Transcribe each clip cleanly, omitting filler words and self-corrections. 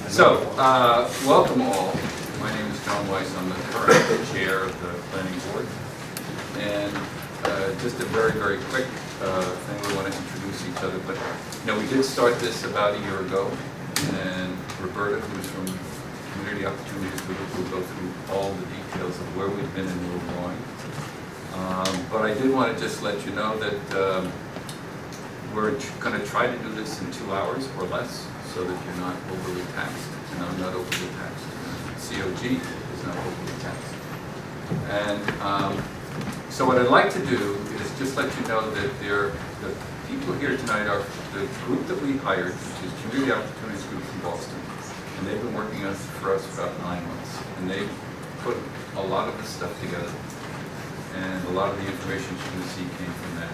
So, welcome all. My name is John Weiss. I'm the current chair of the planning board. And just a very, very quick thing, we want to introduce each other. But, we did start this about a year ago. And Roberta, who's from Community Opportunities Group, will go through all the details of where we've been and where we're going. But I did want to just let you know that we're going to try to do this in 2 hours or less, so that you're not overly taxed, and I'm not overly taxed. COG is not overly taxed. And so what I'd like to do is just let you know that the people here tonight are the group that we hired, which is Community Opportunities Group from Boston. And they've been working for us about 9 months. And they put a lot of this stuff together. And a lot of the information you're going to see came from that.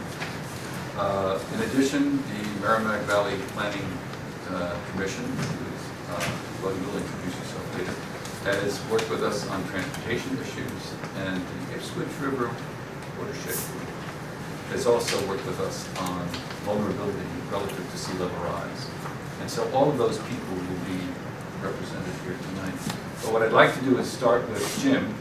In addition, the Merrimack Valley Planning Commission, well, you'll introduce yourself later, has worked with us on transportation issues, and the Ipswich River Watershed Group has also worked with us on vulnerability relative to sea level rise. And so all of those people will be represented here tonight. But what I'd like to do is start with Jim,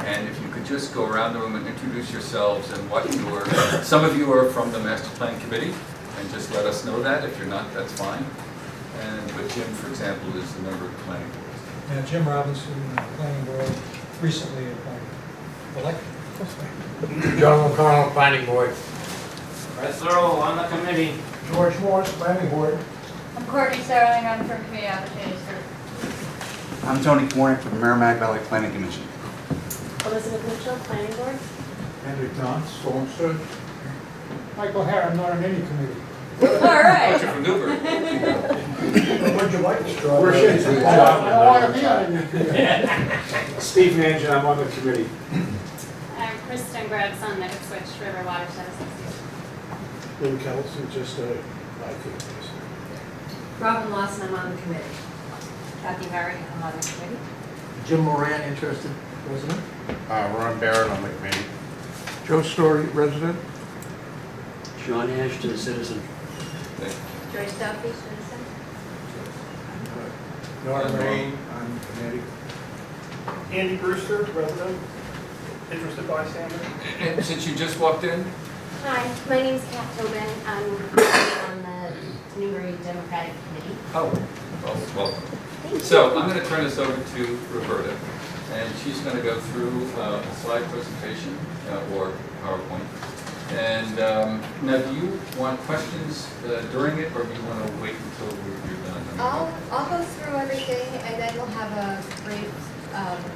and if you could just go around the room and introduce yourselves and what you are. Some of you are from the Master Plan Committee, and just let us know that. If you're not, that's fine. But Jim, for example, is a member of the planning board. Yeah, Jim Robinson, planning board, recently elected. John McConnell, planning board. Chris Earl on the committee. George Morris, planning board. I'm Courtney Sterling, I'm from Community Opportunities Group. I'm Tony Warnick from Merrimack Valley Planning Commission. Elizabeth Mitchell, planning board. Henry John, Storm Surge. Michael Hare, I'm not on any committee. All right. You're from Newbury. Would you like to straw? We're shitting for the I job. don't want to be on any committee. Steve Mangin, I'm on the committee. I'm Kristen Grubbs on the Ipswich River Watershed Association. Lynn Kelson, just I think. Robin Lawson, I'm on the committee. Kathy Harry, I'm on the committee. Jim Moran, interested resident. Ron Barrett on the committee. Joe Story, resident. Sean Ashton, citizen. Thank you. Joyce Duffy, citizen. Nora Rain, on the committee. Andy Brewster, resident, interested bystander. And since you just walked in, Hi, my name's Kat Tobin. I'm on the Newbury Democratic Committee. well, welcome. Thank you. So I'm going to turn this over to Roberta, and she's going to go through a slide presentation or PowerPoint. And now, do you want questions during it, or do you want to wait until you're done? I'll go through everything and then we'll have a brief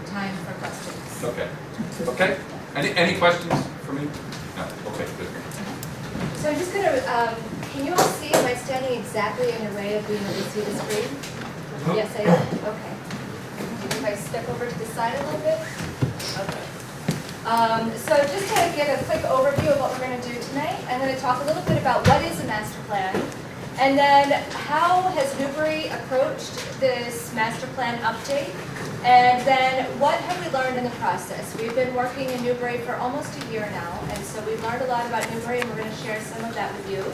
time for questions. Okay. Okay. Any questions for me? No. Okay. Good. So I'm just going to, can you all see, am I standing exactly in your way of being able to see the screen? Yes, I am. Okay. If I step over to the side a little bit? Okay. So just to get a quick overview of what we're going to do tonight, I'm going to talk a little bit about what is a master plan, and then how has Newbury approached this master plan update, and then what have we learned in the process. We've been working in Newbury for almost a year now, and so we've learned a lot about Newbury, and we're going to share some of that with you.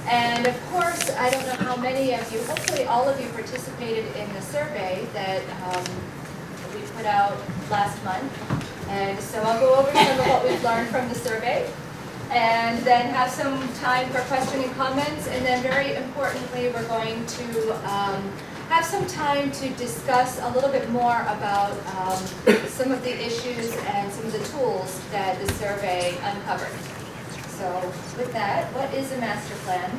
And of course, I don't know how many of you, hopefully all of you participated in the survey that we put out last month. And so I'll go over some of what we've learned from the survey, and then have some time for question and comments, and then very importantly, we're going to have some time to discuss a little bit more about some of the issues and some of the tools that the survey uncovered. So with that, what is a master plan?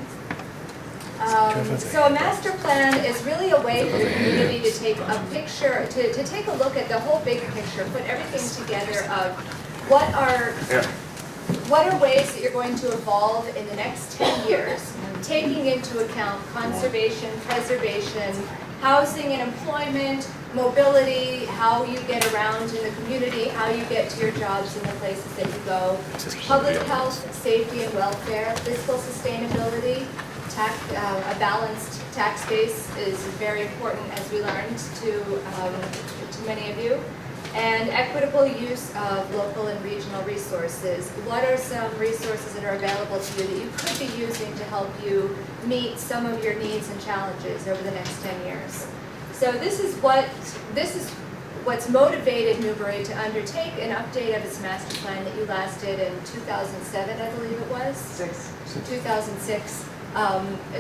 So a master plan is really a way for the community to take a picture, to take a look at the whole big picture, put everything together of what are ways that you're going to evolve in the next 10 years, taking into account conservation, preservation, housing and employment, mobility, how you get around in the community, how you get to your jobs and the places that you go, public health, safety and welfare, fiscal sustainability, a balanced tax base is very important, as we learned, to many of you, and equitable use of local and regional resources. What are some resources that are available to you that you could be using to help you meet some of your needs and challenges over the next 10 years? So this is what's motivated Newbury to undertake an update of its master plan that you last did in 2007, I believe it was? 2006.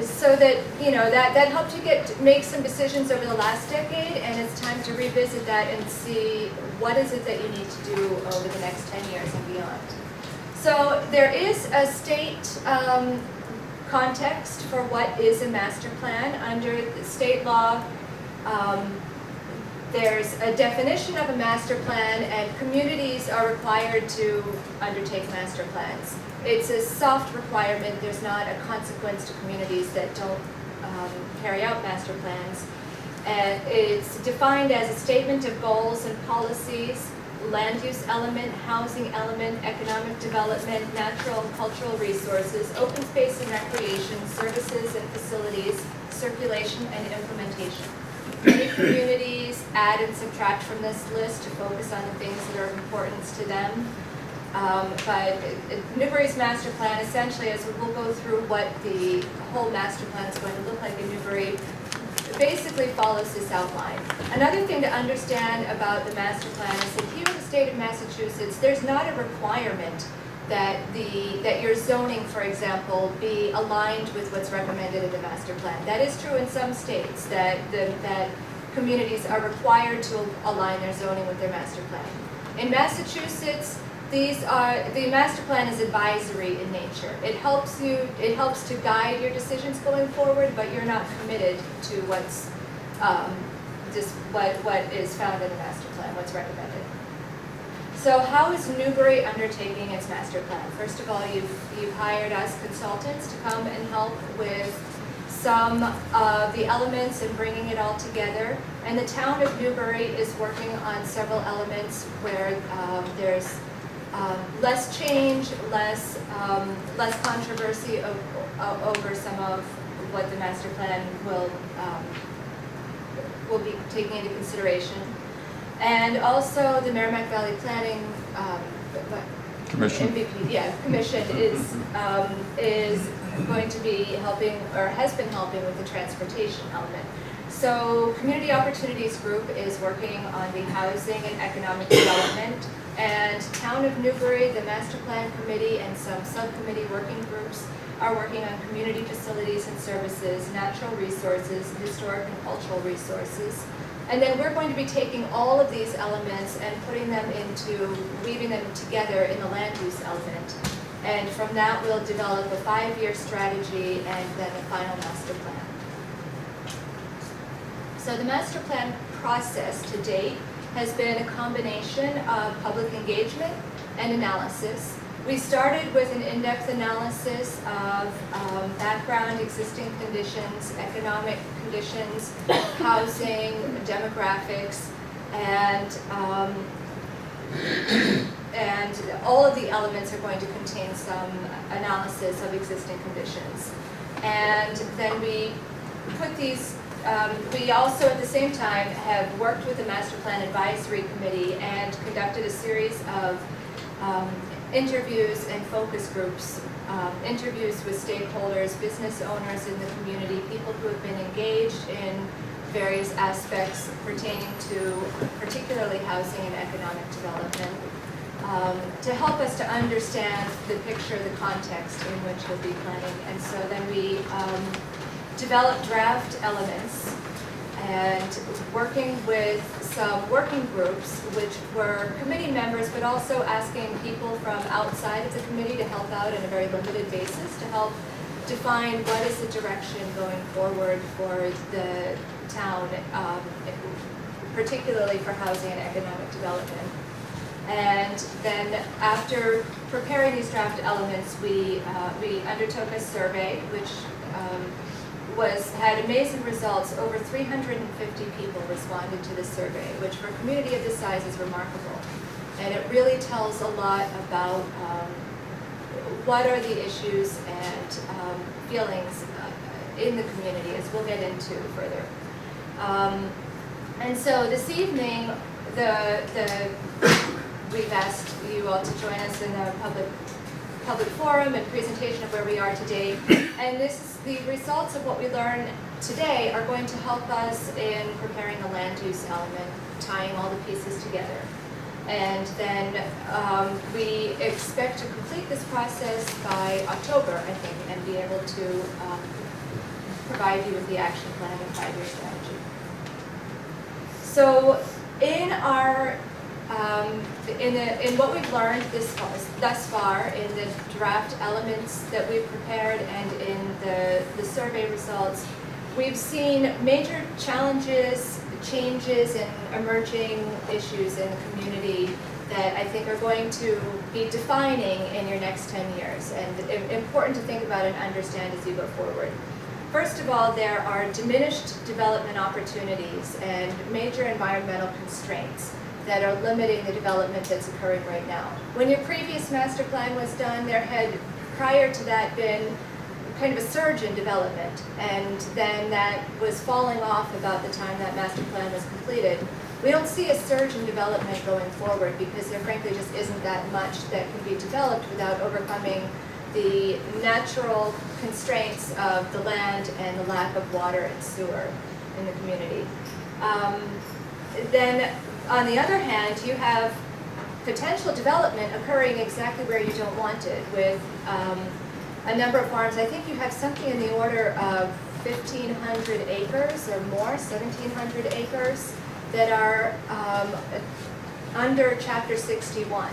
So that, that helped you make some decisions over the last decade, and it's time to revisit that and see what is it that you need to do over the next 10 years and beyond. So there is a state context for what is a master plan. Under the state law, there's a definition of a master plan, and communities are required to undertake master plans. It's a soft requirement. There's not a consequence to communities that don't carry out master plans. And it's defined as a statement of goals and policies, land use element, housing element, economic development, natural and cultural resources, open space and recreation, services and facilities, circulation and implementation. Many communities add and subtract from this list to focus on the things that are of importance to them. But Newbury's master plan, essentially, as we'll go through what the whole master plan is going to look like in Newbury, basically follows this outline. Another thing to understand about the master plan is that here in the state of Massachusetts, there's not a requirement that your zoning, for example, be aligned with what's recommended in the master plan. That is true in some states, that communities are required to align their zoning with their master plan. In Massachusetts, the master plan is advisory in nature. It helps to guide your decisions going forward, but you're not committed to what is found in the master plan, what's recommended. So how is Newbury undertaking its master plan? First of all, you've hired us consultants to come and help with some of the elements and bringing it all together. And the town of Newbury is working on several elements where there's less change, less controversy over some of what the master plan will be taking into consideration. And also the Merrimack Valley Planning Commission. MVP, commission is going to be helping, or has been helping, with the transportation element. So Community Opportunities Group is working on the housing and economic development, and Town of Newbury, the Master Plan Committee, and some subcommittee working groups are working on community facilities and services, natural resources, historic and cultural resources. And then we're going to be taking all of these elements and weaving them together in the land use element. And from that, we'll develop a 5-year strategy and then a final master plan. So the master plan process to date has been a combination of public engagement and analysis. We started with an in-depth analysis of background, existing conditions, economic conditions, housing, demographics, and all of the elements are going to contain some analysis of existing conditions. And then we put these, we also at the same time have worked with the Master Plan Advisory Committee and conducted a series of interviews and focus groups, interviews with stakeholders, business owners in the community, people who have been engaged in various aspects pertaining to particularly housing and economic development, to help us to understand the picture, the context in which we'll be planning. And so then we developed draft elements and working with some working groups, which were committee members, but also asking people from outside of the committee to help out on a very limited basis to help define what is the direction going forward for the town, particularly for housing and economic development. And then after preparing these draft elements, we undertook a survey, which had amazing results. Over 350 people responded to the survey, which for a community of this size is remarkable. And it really tells a lot about what are the issues and feelings in the community, as we'll get into further. And so this evening, we've asked you all to join us in a public public forum and presentation of where we are today. And the results of what we learn today are going to help us in preparing the land use element, tying all the pieces together. And then we expect to complete this process by October, I think, and be able to provide you with the action plan and 5-year strategy. So in our in what we've learned thus far in the draft elements that we've prepared and in the survey results, we've seen major challenges, changes, and emerging issues in the community that I think are going to be defining in your next 10 years and important to think about and understand as you go forward. First of all, there are diminished development opportunities and major environmental constraints that are limiting the development that's occurring right now. When your previous master plan was done, there had, prior to that, been kind of a surge in development, and then that was falling off about the time that master plan was completed. We don't see a surge in development going forward because there frankly just isn't that much that can be developed without overcoming the natural constraints of the land and the lack of water and sewer in the community. Then, on the other hand, you have potential development occurring exactly where you don't want it, with a number of farms. I think you have something in the order of 1,500 acres or more, 1,700 acres, that are under Chapter 61,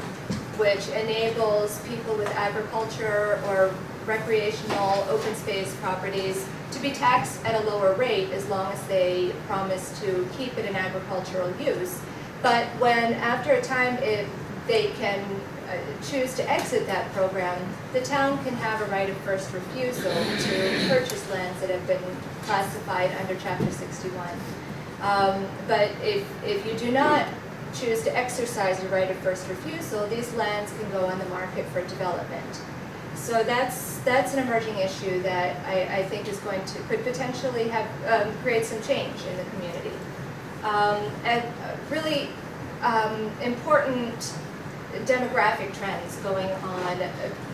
which enables people with agriculture or recreational open space properties to be taxed at a lower rate as long as they promise to keep it in agricultural use. But when, after a time, they can choose to exit that program, the town can have a right of first refusal to purchase lands that have been classified under Chapter 61. But if you do not choose to exercise your right of first refusal, these lands can go on the market for development. So that's an emerging issue that I think is could potentially have create some change in the community. And really important demographic trends going on.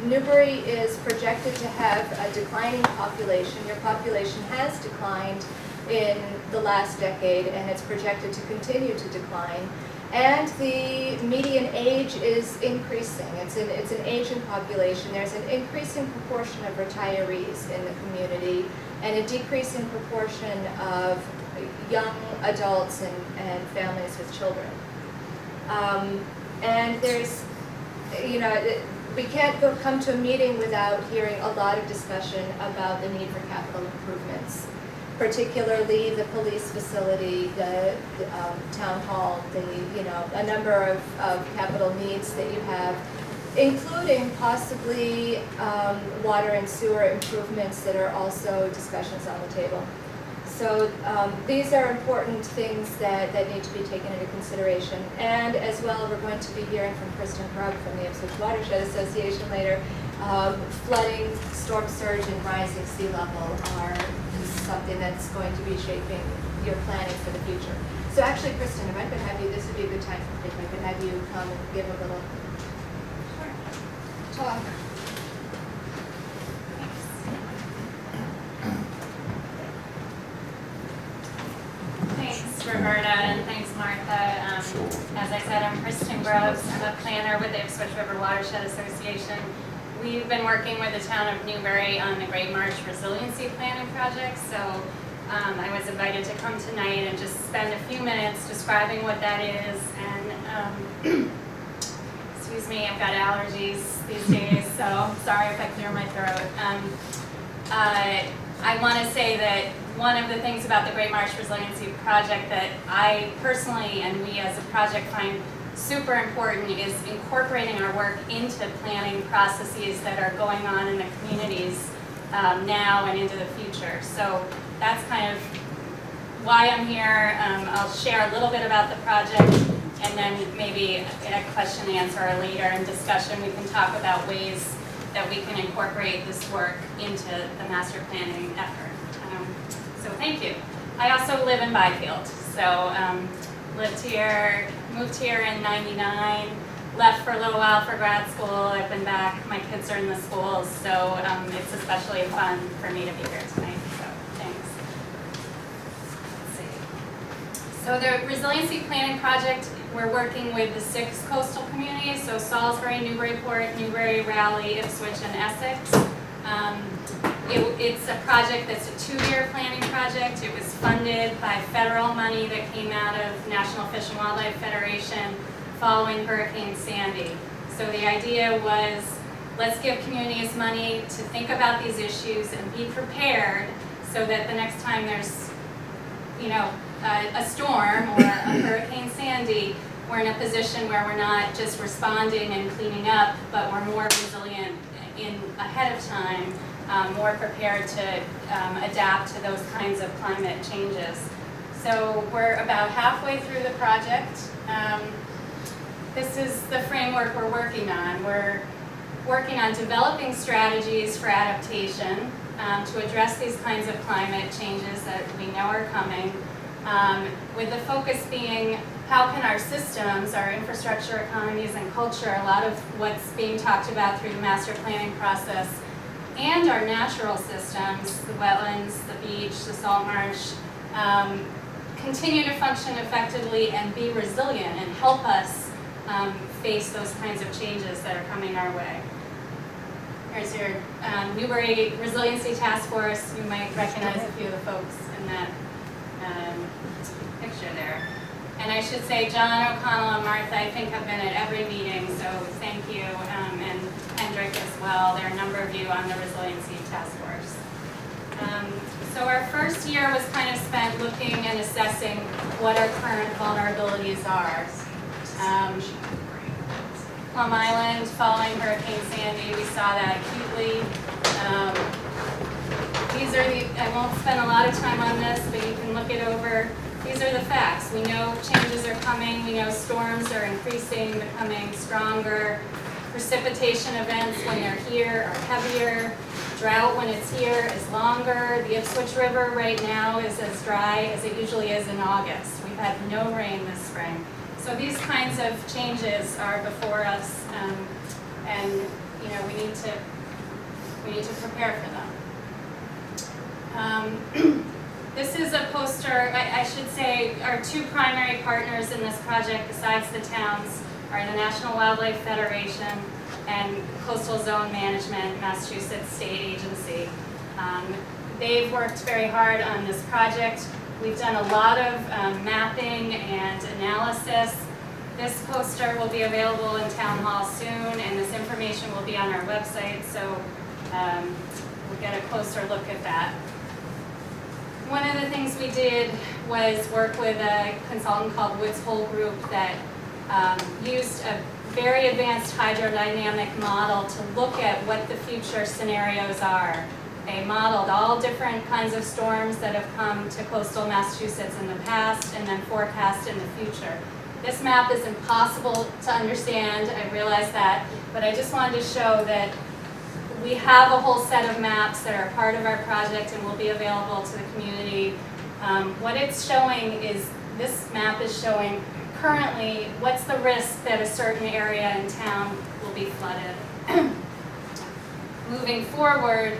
Newbury is projected to have a declining population. Your population has declined in the last decade, and it's projected to continue to decline. And the median age is increasing. It's an aging population. There's an increasing proportion of retirees in the community and a decreasing proportion of young adults and families with children. And there's, we can't come to a meeting without hearing a lot of discussion about the need for capital improvements, particularly the police facility, the town hall, a number of capital needs that you have, including possibly water and sewer improvements that are also discussions on the table. So these are important things that need to be taken into consideration. And as well, we're going to be hearing from Kristen Grubb from the Ipswich Watershed Association later. Flooding, storm surge, and rising sea level are something that's going to be shaping your planning for the future. So actually, Kristen, if I could have you, this would be a good time if I could have you come and give a little talk. Thanks, Roberta, and thanks, Martha. As I said, I'm Kristen Grubbs. I'm a planner with the Ipswich River Watershed Association. We've been working with the town of Newbury on the Great Marsh Resiliency Planning Project, so I was invited to come tonight and just spend a few minutes describing what that is. And excuse me, I've got allergies these days, so sorry if I clear my throat. I want to say that one of the things about the Great Marsh Resiliency Project that I personally and we as a project find super important is incorporating our work into planning processes that are going on in the communities now and into the future. So that's kind of why I'm here. I'll share a little bit about the project, and then maybe in a question and answer or later in discussion we can talk about ways that we can incorporate this work into the master planning effort. So thank you. I also live in Byfield, so moved here in '99, left for a little while for grad school. I've been back. My kids are in the schools, so it's especially fun for me to be here tonight. So thanks. Let's see. So the Resiliency Planning Project, we're working with the 6 coastal communities, so Salisbury, Newburyport, Newbury, Raleigh, Ipswich, and Essex. It's a project that's a 2-year planning project. It was funded by federal money that came out of National Fish and Wildlife Federation following Hurricane Sandy. So the idea was, let's give communities money to think about these issues and be prepared so that the next time there's, a storm or a Hurricane Sandy, we're in a position where we're not just responding and cleaning up, but we're more resilient ahead of time, more prepared to adapt to those kinds of climate changes. So we're about halfway through the project. This is the framework we're working on. We're working on developing strategies for adaptation to address these kinds of climate changes that we know are coming, with the focus being how can our systems, our infrastructure, economies, and culture, a lot of what's being talked about through the master planning process, and our natural systems, the wetlands, the beach, the salt marsh, continue to function effectively and be resilient and help us face those kinds of changes that are coming our way. Here's your Newbury Resiliency Task Force. You might recognize a few of the folks in that picture there. And I should say John, O'Connell, and Martha, I think, have been at every meeting, so thank you, and Hendrik as well. There are a number of you on the Resiliency Task Force. So our first year was kind of spent looking and assessing what our current vulnerabilities are. Plum Island, following Hurricane Sandy, we saw that acutely. These are I won't spend a lot of time on this, but you can look it over. These are the facts. We know changes are coming. We know storms are increasing, becoming stronger. Precipitation events when they're here are heavier. Drought when it's here is longer. The Ipswich River right now is as dry as it usually is in August. We've had no rain this spring. So these kinds of changes are before us, and we need to prepare for them. This is a poster. I should say our 2 primary partners in this project, besides the towns, are the National Wildlife Federation and Coastal Zone Management, Massachusetts State Agency. They've worked very hard on this project. We've done a lot of mapping and analysis. This poster will be available in Town Hall soon, and this information will be on our website, so we'll get a closer look at that. One of the things we did was work with a consultant called Woods Hole Group that used a very advanced hydrodynamic model to look at what the future scenarios are. They modeled all different kinds of storms that have come to coastal Massachusetts in the past and then forecast in the future. This map is impossible to understand, I realize that, but I just wanted to show that we have a whole set of maps that are part of our project and will be available to the community. What it's showing is, this map is showing currently what's the risk that a certain area in town will be flooded. Moving forward,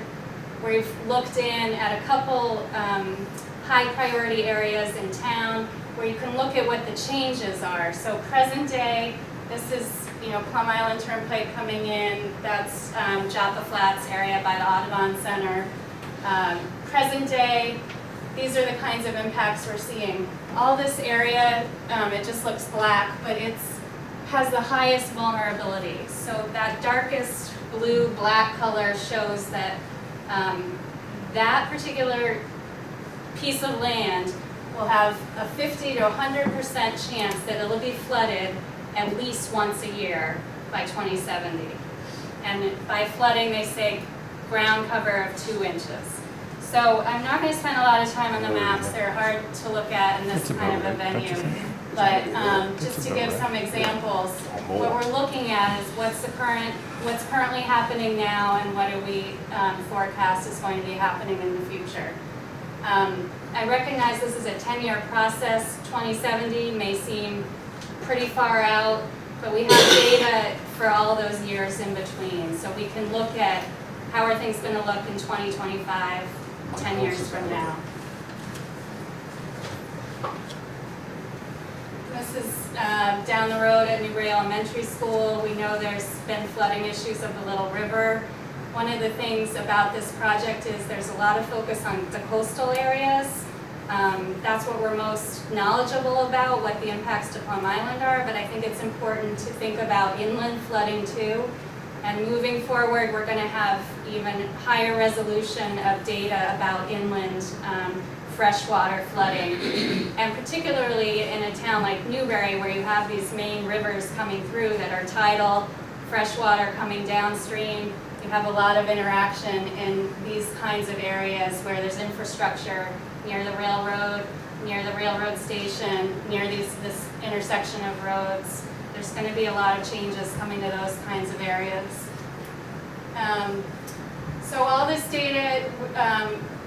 we've looked in at a couple high priority areas in town where you can look at what the changes are. So present day, this is Plum Island Turnpike coming in, that's Joppa Flats area by the Audubon Center. Present day, these are the kinds of impacts we're seeing. All this area, it just looks black, but it has the highest vulnerability. So that darkest blue-black color shows that that particular piece of land will have a 50 to 100% chance that it'll be flooded at least once a year by 2070. And by flooding, they say ground cover of 2 inches. So I'm not going to spend a lot of time on the maps. They're hard to look at in this kind of a venue. But just to give some examples, what we're looking at is what's currently happening now and what do we forecast is going to be happening in the future. I recognize this is a 10-year process. 2070 may seem pretty far out. but we have data for all those years in between. So we can look at how are things gonna look in 2025, 10 years from now. This is down the road at Newbury Elementary School. We know there's been flooding issues of the Little River. One of the things about this project is there's a lot of focus on the coastal areas. That's what we're most knowledgeable about, what the impacts to Plum Island are, but I think it's important to think about inland flooding too. And moving forward, we're gonna have even higher resolution of data about inland freshwater flooding. And particularly in a town like Newbury, where you have these main rivers coming through that are tidal, freshwater coming downstream, you have a lot of interaction in these kinds of areas where there's infrastructure near the railroad station, near this intersection of roads. There's going to be a lot of changes coming to those kinds of areas. So all this data,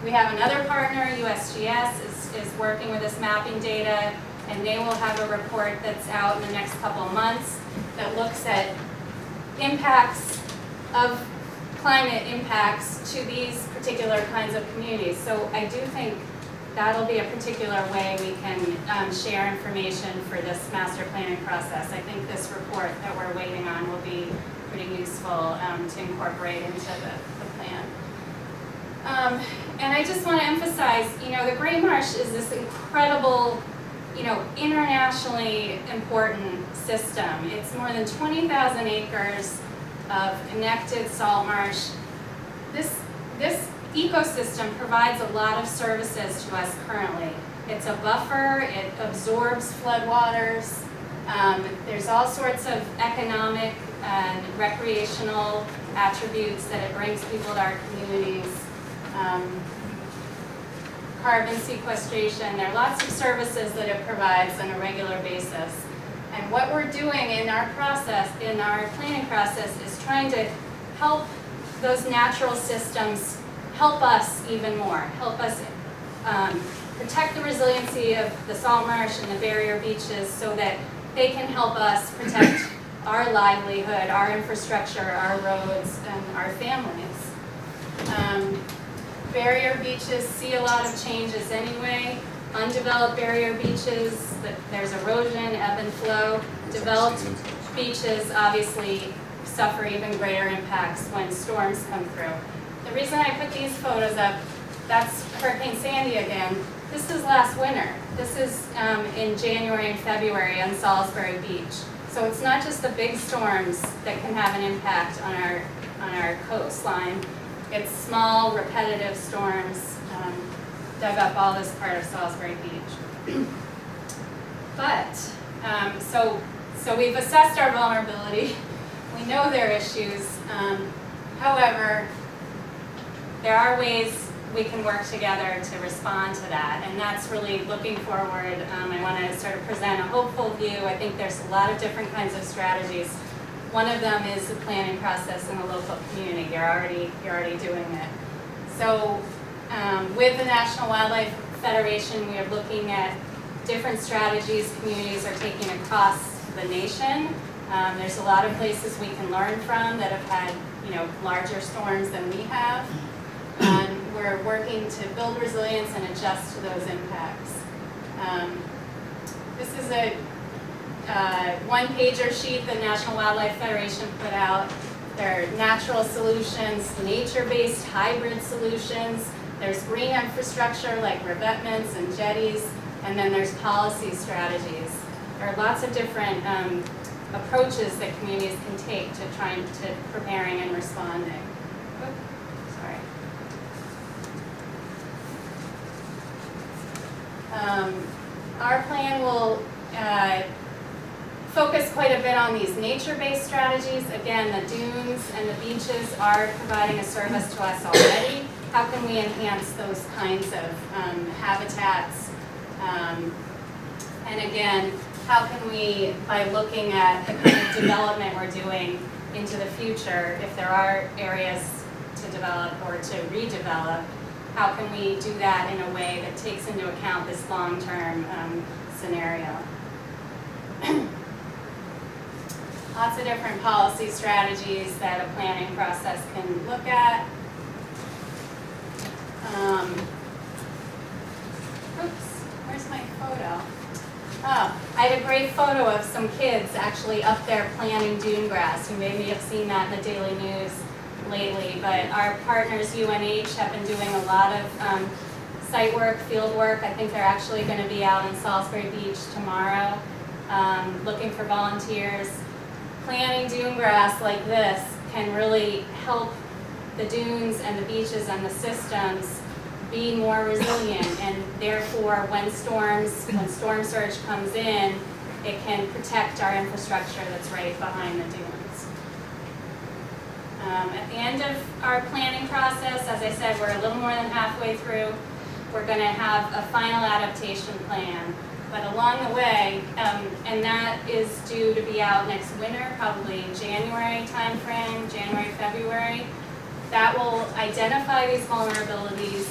we have another partner, USGS, is working with this mapping data, and they will have a report that's out in the next couple of months that looks at impacts of climate impacts to these particular kinds of communities. So I do think that'll be a particular way we can share information for this master planning process. I think this report that we're waiting on will be pretty useful to incorporate into the plan. And I just want to emphasize, the Great Marsh is this incredible, internationally important system. It's more than 20,000 acres of connected salt marsh. This ecosystem provides a lot of services to us currently. It's a buffer, it absorbs floodwaters, there's all sorts of economic and recreational attributes that it brings people to our communities. Carbon sequestration, there are lots of services that it provides on a regular basis. And what we're doing in our process, in our planning process, is trying to help those natural systems help us even more, help us protect the resiliency of the salt marsh and the barrier beaches so that they can help us protect our livelihood, our infrastructure, our roads, and our families. Barrier beaches see a lot of changes anyway. Undeveloped barrier beaches, there's erosion, ebb and flow. Developed beaches obviously suffer even greater impacts when storms come through. The reason I put these photos up, that's Hurricane Sandy again. This is last winter. This is in January and February on Salisbury Beach. So it's not just the big storms that can have an impact on our coastline. It's small, repetitive storms dug up all this part of Salisbury Beach. But, so we've assessed our vulnerability. We know there are issues. However, there are ways we can work together to respond to that, and that's really looking forward. I want to sort of present a hopeful view. I think there's a lot of different kinds of strategies. One of them is the planning process in the local community. You're already doing it. So with the National Wildlife Federation, we are looking at different strategies communities are taking across the nation. There's a lot of places we can learn from that have had larger storms than we have. And we're working to build resilience and adjust to those impacts. This is a one-pager sheet the National Wildlife Federation put out. There are natural solutions, nature-based hybrid solutions. There's green infrastructure like revetments and jetties, and then there's policy strategies. There are lots of different approaches that communities can take to trying to preparing and responding. Sorry. Our plan will focus quite a bit on these nature-based strategies. Again, the dunes and the beaches are providing a service to us already. How can we enhance those kinds of habitats? And again, how can we, by looking at the kind of development we're doing into the future, if there are areas to develop or to redevelop, how can we do that in a way that takes into account this long-term scenario? lots of different policy strategies that a planning process can look at. Oops, where's my photo? Oh, I had a great photo of some kids actually up there planting dune grass. You maybe have seen that in the Daily News lately, but our partners UNH have been doing a lot of site work, field work. I think they're actually going to be out in Salisbury Beach tomorrow looking for volunteers. Planting dune grass like this can really help the dunes and the beaches and the systems be more resilient, and therefore when storm surge comes in, it can protect our infrastructure that's right behind the dunes. At the end of our planning process, as I said, we're a little more than halfway through. We're going to have a final adaptation plan. But along the way, and that is due to be out next winter, probably January timeframe, January, February, that will identify these vulnerabilities.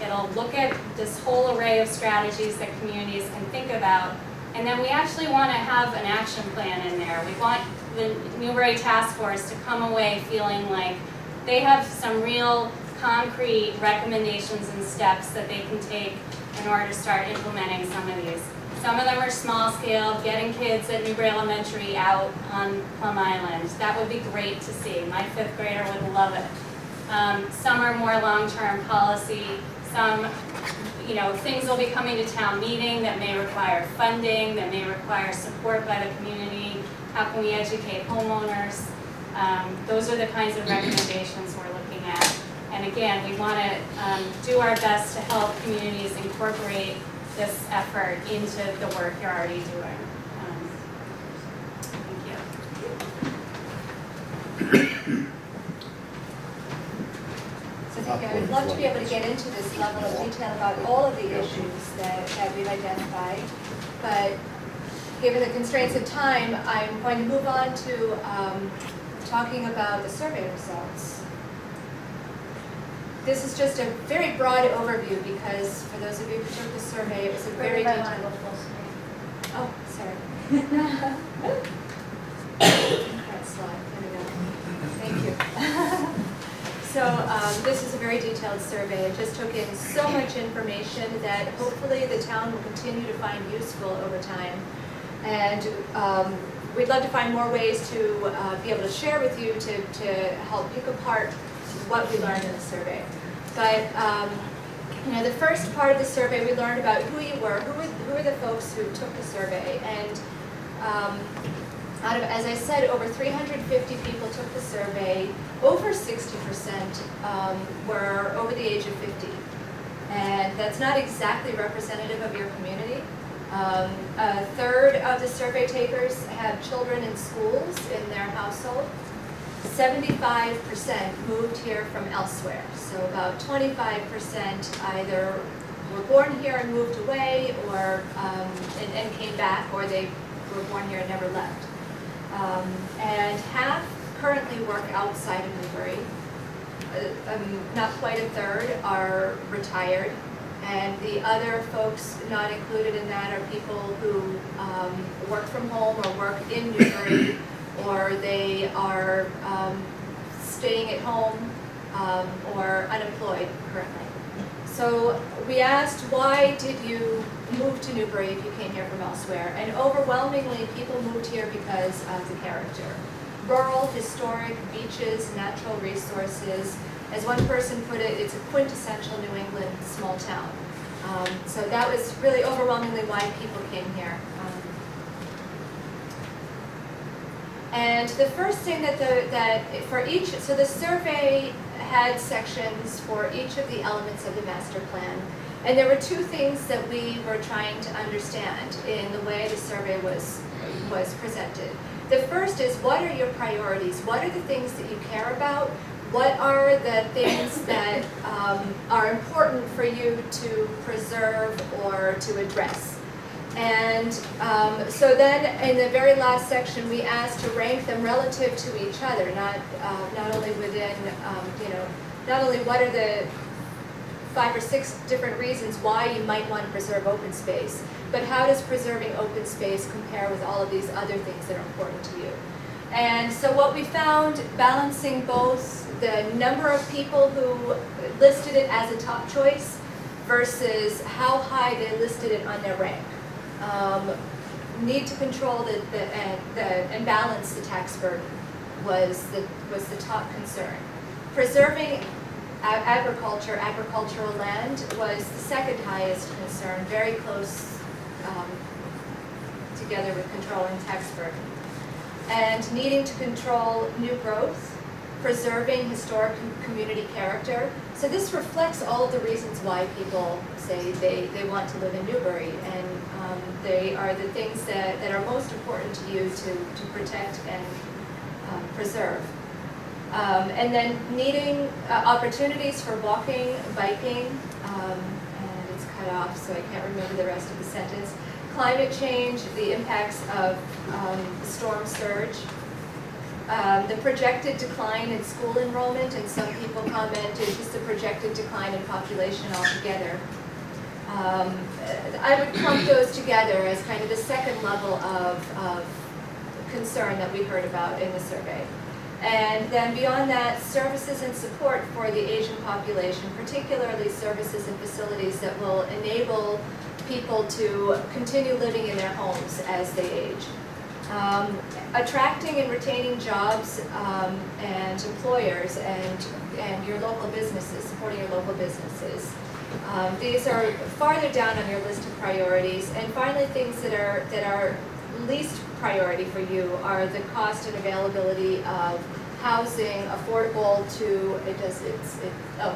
It'll look at this whole array of strategies that communities can think about. And then we actually want to have an action plan in there. We want the Newbury Task Force to come away feeling like they have some real concrete recommendations and steps that they can take in order to start implementing some of these. Some of them are small scale, getting kids at Newbury Elementary out on Plum Island. That would be great to see. My 5th grader would love it. Some are more long-term policy. Some, things will be coming to town meeting that may require funding, that may require support by the community. How can we educate homeowners? Those are the kinds of recommendations we're looking at. And again, we want to do our best to help communities incorporate this effort into the work you're already doing. Thank you. So thank you. I would love to be able to get into this level of detail about all of the issues that we've identified, but given the constraints of time, I'm going to move on to talking about the survey results. This is just a very broad overview because for those of you who took the survey, it was a very detailed. Oh, sorry. That slide, there we go. Thank you. So this is a very detailed survey. It just took in so much information that hopefully the town will continue to find useful over time. And we'd love to find more ways to be able to share with you to help pick apart what we learned in the survey. But the first part of the survey, we learned about who you were, who were the folks who took the survey. And out of, as I said, over 350 people took the survey. Over 60% were over the age of 50. And that's not exactly representative of your community. A third of the survey takers have children in schools in their household. 75% moved here from elsewhere. So about 25% either were born here and moved away, or and came back, or they were born here and never left. And half currently work outside of Newbury. Not quite a third are retired. And the other folks not included in that are people who work from home or work in Newbury, or they are staying at home or unemployed currently. So we asked, why did you move to Newbury if you came here from elsewhere? And overwhelmingly, people moved here because of the character. Rural, historic, beaches, natural resources. As one person put it, it's a quintessential New England small town. So that was really overwhelmingly why people came here. And the first thing so the survey had sections for each of the elements of the master plan. And there were two things that we were trying to understand in the way the survey was presented. The first is, what are your priorities? What are the things that you care about? What are the things that are important for you to preserve or to address? And so then in the very last section, we asked to rank them relative to each other, not only within, not only what are the 5 or 6 different reasons why you might want to preserve open space, but how does preserving open space compare with all of these other things that are important to you? And so what we found, balancing both the number of people who listed it as a top choice versus how high they listed it on their rank. Need to control and balance the tax burden was the top concern. Preserving agricultural land was the second highest concern, very close together with controlling tax burden. And needing to control new growth, preserving historic community character. So this reflects all of the reasons why people say they want to live in Newbury, and they are the things that are most important to you to protect and preserve. And then needing opportunities for walking, biking, and it's cut off so I can't remember the rest of the sentence. Climate change, the impacts of the storm surge, the projected decline in school enrollment, and some people commented just the projected decline in population altogether. I would clump those together as kind of the second level of concern that we heard about in the survey. And then beyond that, services and support for the Asian population, particularly services and facilities that will enable people to continue living in their homes as they age. Attracting and retaining jobs and employers and your local businesses, supporting your local businesses. These are farther down on your list of priorities. And finally, things that are least priority for you are the cost and availability of housing, affordable to,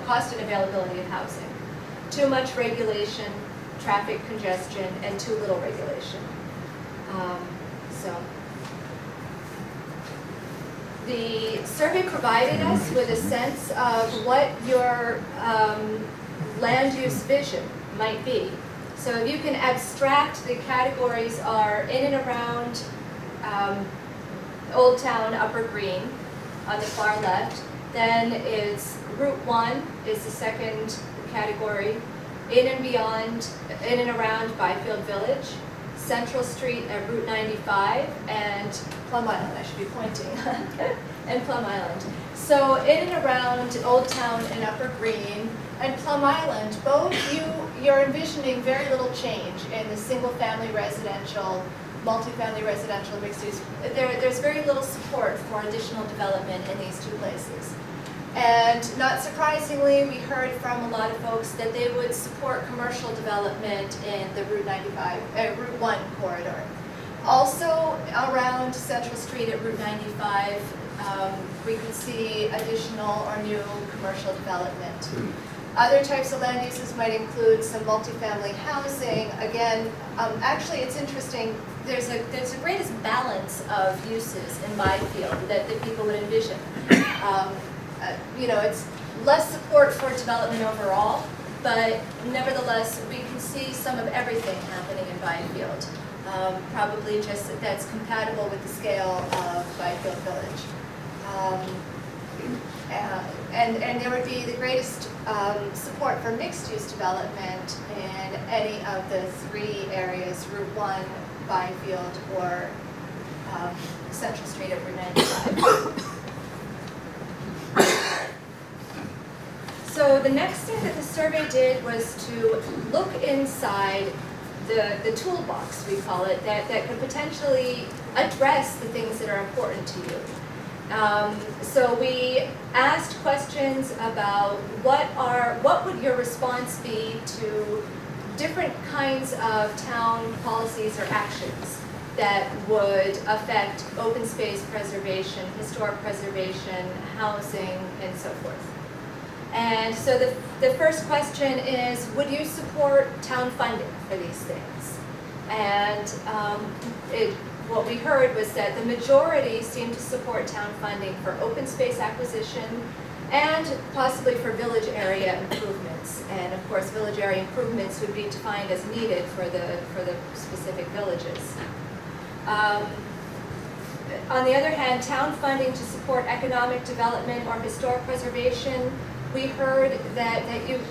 cost and availability of housing. Too much regulation, traffic congestion, and too little regulation. The survey provided us with a sense of what your land use vision might be. So if you can abstract, the categories are in and around Old Town, Upper Green on the far left. Then is Route 1 is the second category. In and beyond, in and around Byfield Village, Central Street at Route 95, and Plum Island, I should be pointing, and Plum Island. So in and around Old Town and Upper Green and Plum Island, both you're envisioning very little change in the single-family residential, multifamily residential mixed use. There's very little support for additional development in these two places. And not surprisingly, we heard from a lot of folks that they would support commercial development in the Route 1 corridor. Also around Central Street at Route 95, we could see additional or new commercial development. Other types of land uses might include some multifamily housing. Again, actually it's interesting, there's the greatest balance of uses in Byfield that people would envision. It's less support for development overall, but nevertheless, we can see some of everything happening in Byfield. Probably just that's compatible with the scale of Byfield Village. And there would be the greatest support for mixed-use development in any of the three areas, Route 1, Byfield, or Central Street at Route 95. So the next thing that the survey did was to look inside the toolbox, we call it, that could potentially address the things that are important to you. So we asked questions about what would your response be to different kinds of town policies or actions that would affect open space preservation, historic preservation, housing, and so forth. And so the first question is, would you support town funding for these things? And what we heard was that the majority seemed to support town funding for open space acquisition and possibly for village area improvements. And of course, village area improvements would be defined as needed for the specific villages. On the other hand, town funding to support economic development or historic preservation We heard that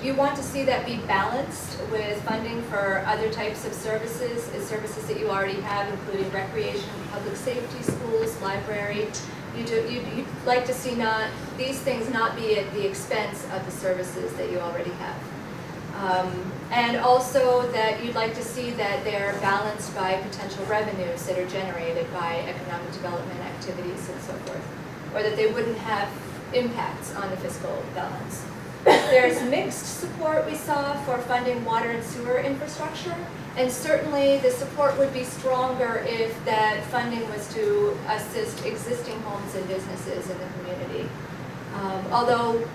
you want to see that be balanced with funding for other types of services that you already have, including recreation, public safety, schools, library. You'd like to see these things not be at the expense of the services that you already have. And also that you'd like to see that they're balanced by potential revenues that are generated by economic development activities and so forth, or that they wouldn't have impacts on the fiscal balance. There's mixed support we saw for funding water and sewer infrastructure, and certainly the support would be stronger if that funding was to assist existing homes and businesses in the community. Although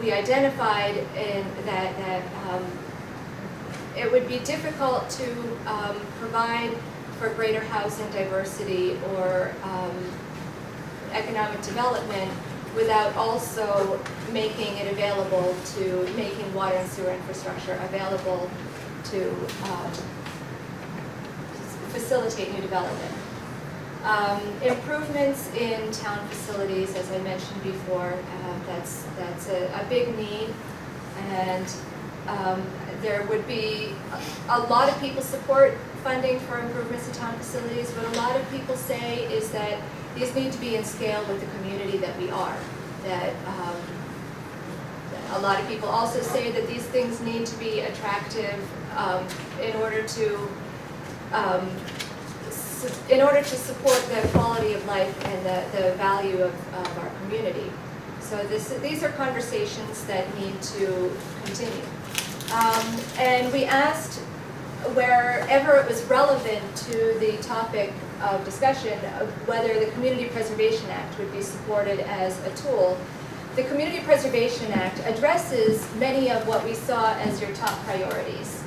we identified that it would be difficult to provide for greater housing diversity or economic development without also making it available to, making water and sewer infrastructure available to facilitate new development. Improvements in town facilities, as I mentioned before, that's a big need, and there would be a lot of people support funding for improvements in town facilities. What a lot of people say is that these need to be in scale with the community that we are. That a lot of people also say that these things need to be attractive in order to support the quality of life and the value of our community. So these are conversations that need to continue. And we asked, wherever it was relevant to the topic of discussion, of whether the Community Preservation Act would be supported as a tool. The Community Preservation Act addresses many of what we saw as your top priorities.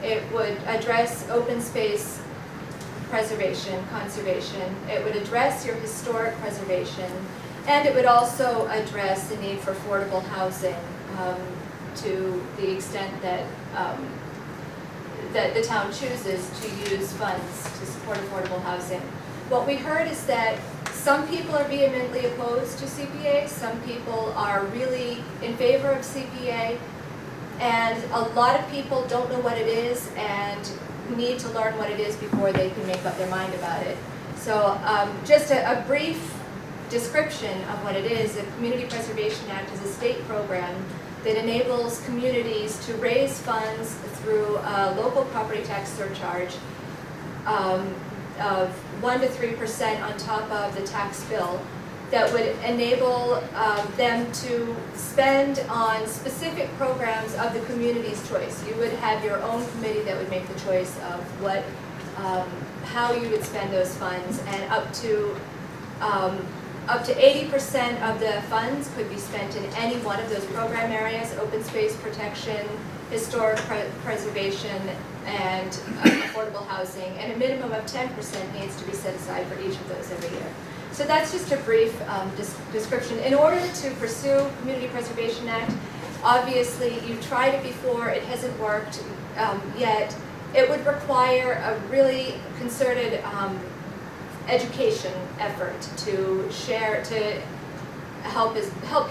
It would address open space preservation, conservation. It would address your historic preservation, and it would also address the need for affordable housing to the extent that that the town chooses to use funds to support affordable housing. What we heard is that some people are vehemently opposed to CPA, some people are really in favor of CPA, and a lot of people don't know what it is and need to learn what it is before they can make up their mind about it. So just a brief description of what it is. The Community Preservation Act is a state program that enables communities to raise funds through a local property tax surcharge of 1 to 3% on top of the tax bill that would enable them to spend on specific programs of the community's choice. You would have your own committee that would make the choice of what, how you would spend those funds, and up to 80% of the funds could be spent in any one of those program areas: open space protection, historic preservation, and affordable housing. And a minimum of 10% needs to be set aside for each of those every year. So that's just a brief description. In order to pursue Community Preservation Act, obviously you've tried it before, it hasn't worked yet. It would require a really concerted education effort to share, to help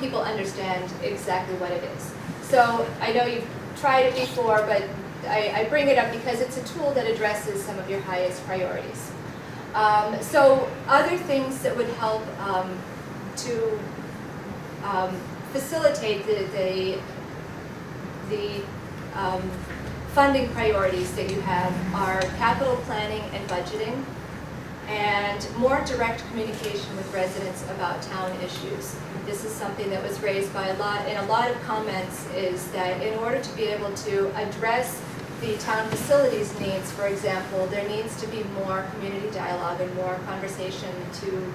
people understand exactly what it is. So I know you've tried it before, but I bring it up because it's a tool that addresses some of your highest priorities. So other things that would help to facilitate the funding priorities that you have are capital planning and budgeting, and more direct communication with residents about town issues. This is something that was raised by a lot of comments, is that in order to be able to address the town facilities needs, for example, there needs to be more community dialogue and more conversation to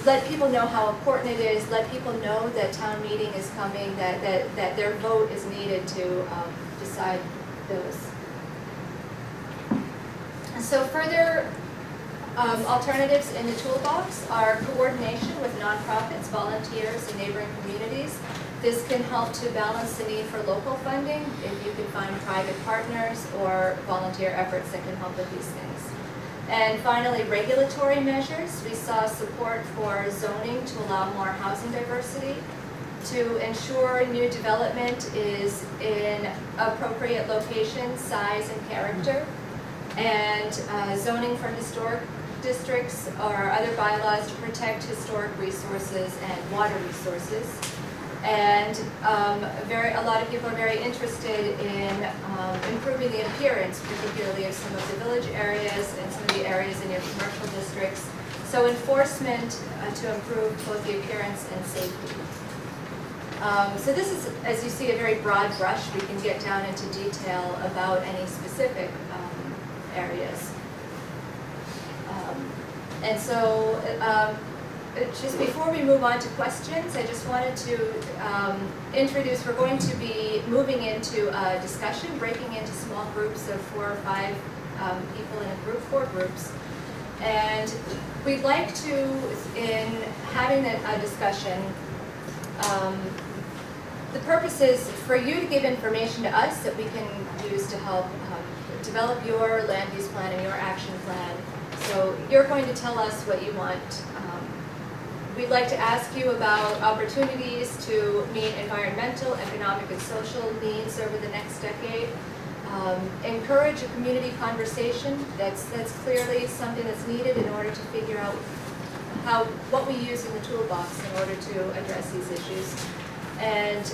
let people know how important it is, let people know that town meeting is coming, that their vote is needed to decide those. So further alternatives in the toolbox are coordination with nonprofits, volunteers, and neighboring communities. This can help to balance the need for local funding if you can find private partners or volunteer efforts that can help with these things. And finally, regulatory measures. We saw support for zoning to allow more housing diversity. to ensure new development is in appropriate location, size, and character, and zoning for historic districts or other bylaws to protect historic resources and water resources. And a lot of people are very interested in improving the appearance, particularly of some of the village areas and some of the areas in your commercial districts. So enforcement to improve both the appearance and safety. So this is, as you see, a very broad brush. We can get down into detail about any specific areas. And so just before we move on to questions, I just wanted to introduce, we're going to be moving into a discussion, breaking into small groups of 4 or 5 people in a group, 4 groups. And we'd like to, in having a discussion, the purpose is for you to give information to us that we can use to help develop your land use plan and your action plan. So you're going to tell us what you want. We'd like to ask you about opportunities to meet environmental, economic, and social needs over the next decade. Encourage a community conversation. That's clearly something that's needed in order to figure out what we use in the toolbox in order to address these issues. And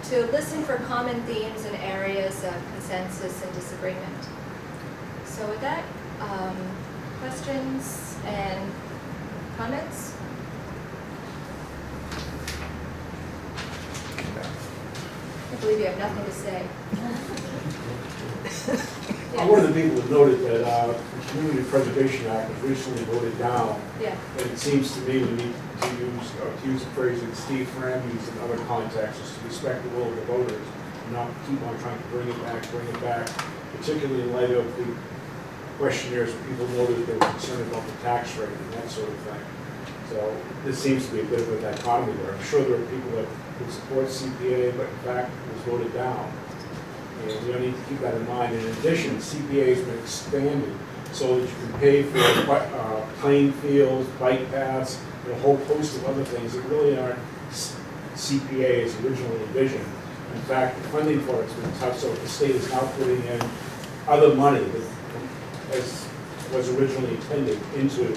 to listen for common themes and areas of consensus and disagreement. So with that, questions and comments? I believe you have nothing to say. I'm one of the people who noted that the Community Preservation Act was recently voted down. Yeah. And it seems to me we need to use the phrase that Steve Fram used in other contexts, is to respect the will of the voters, and not keep on trying to bring it back, particularly in light of the questionnaires where people noted that they were concerned about the tax rate and that sort of thing. So this seems to be a bit of a dichotomy there. I'm sure there are people that would support CPA, but in fact it was voted down. And we need to keep that in mind. In addition, CPA has been expanded so that you can pay for playing fields, bike paths, and a whole host of other things that really aren't CPA as originally envisioned. In fact, the funding for it's been tough, so the state is now putting in other money that, as was originally intended, into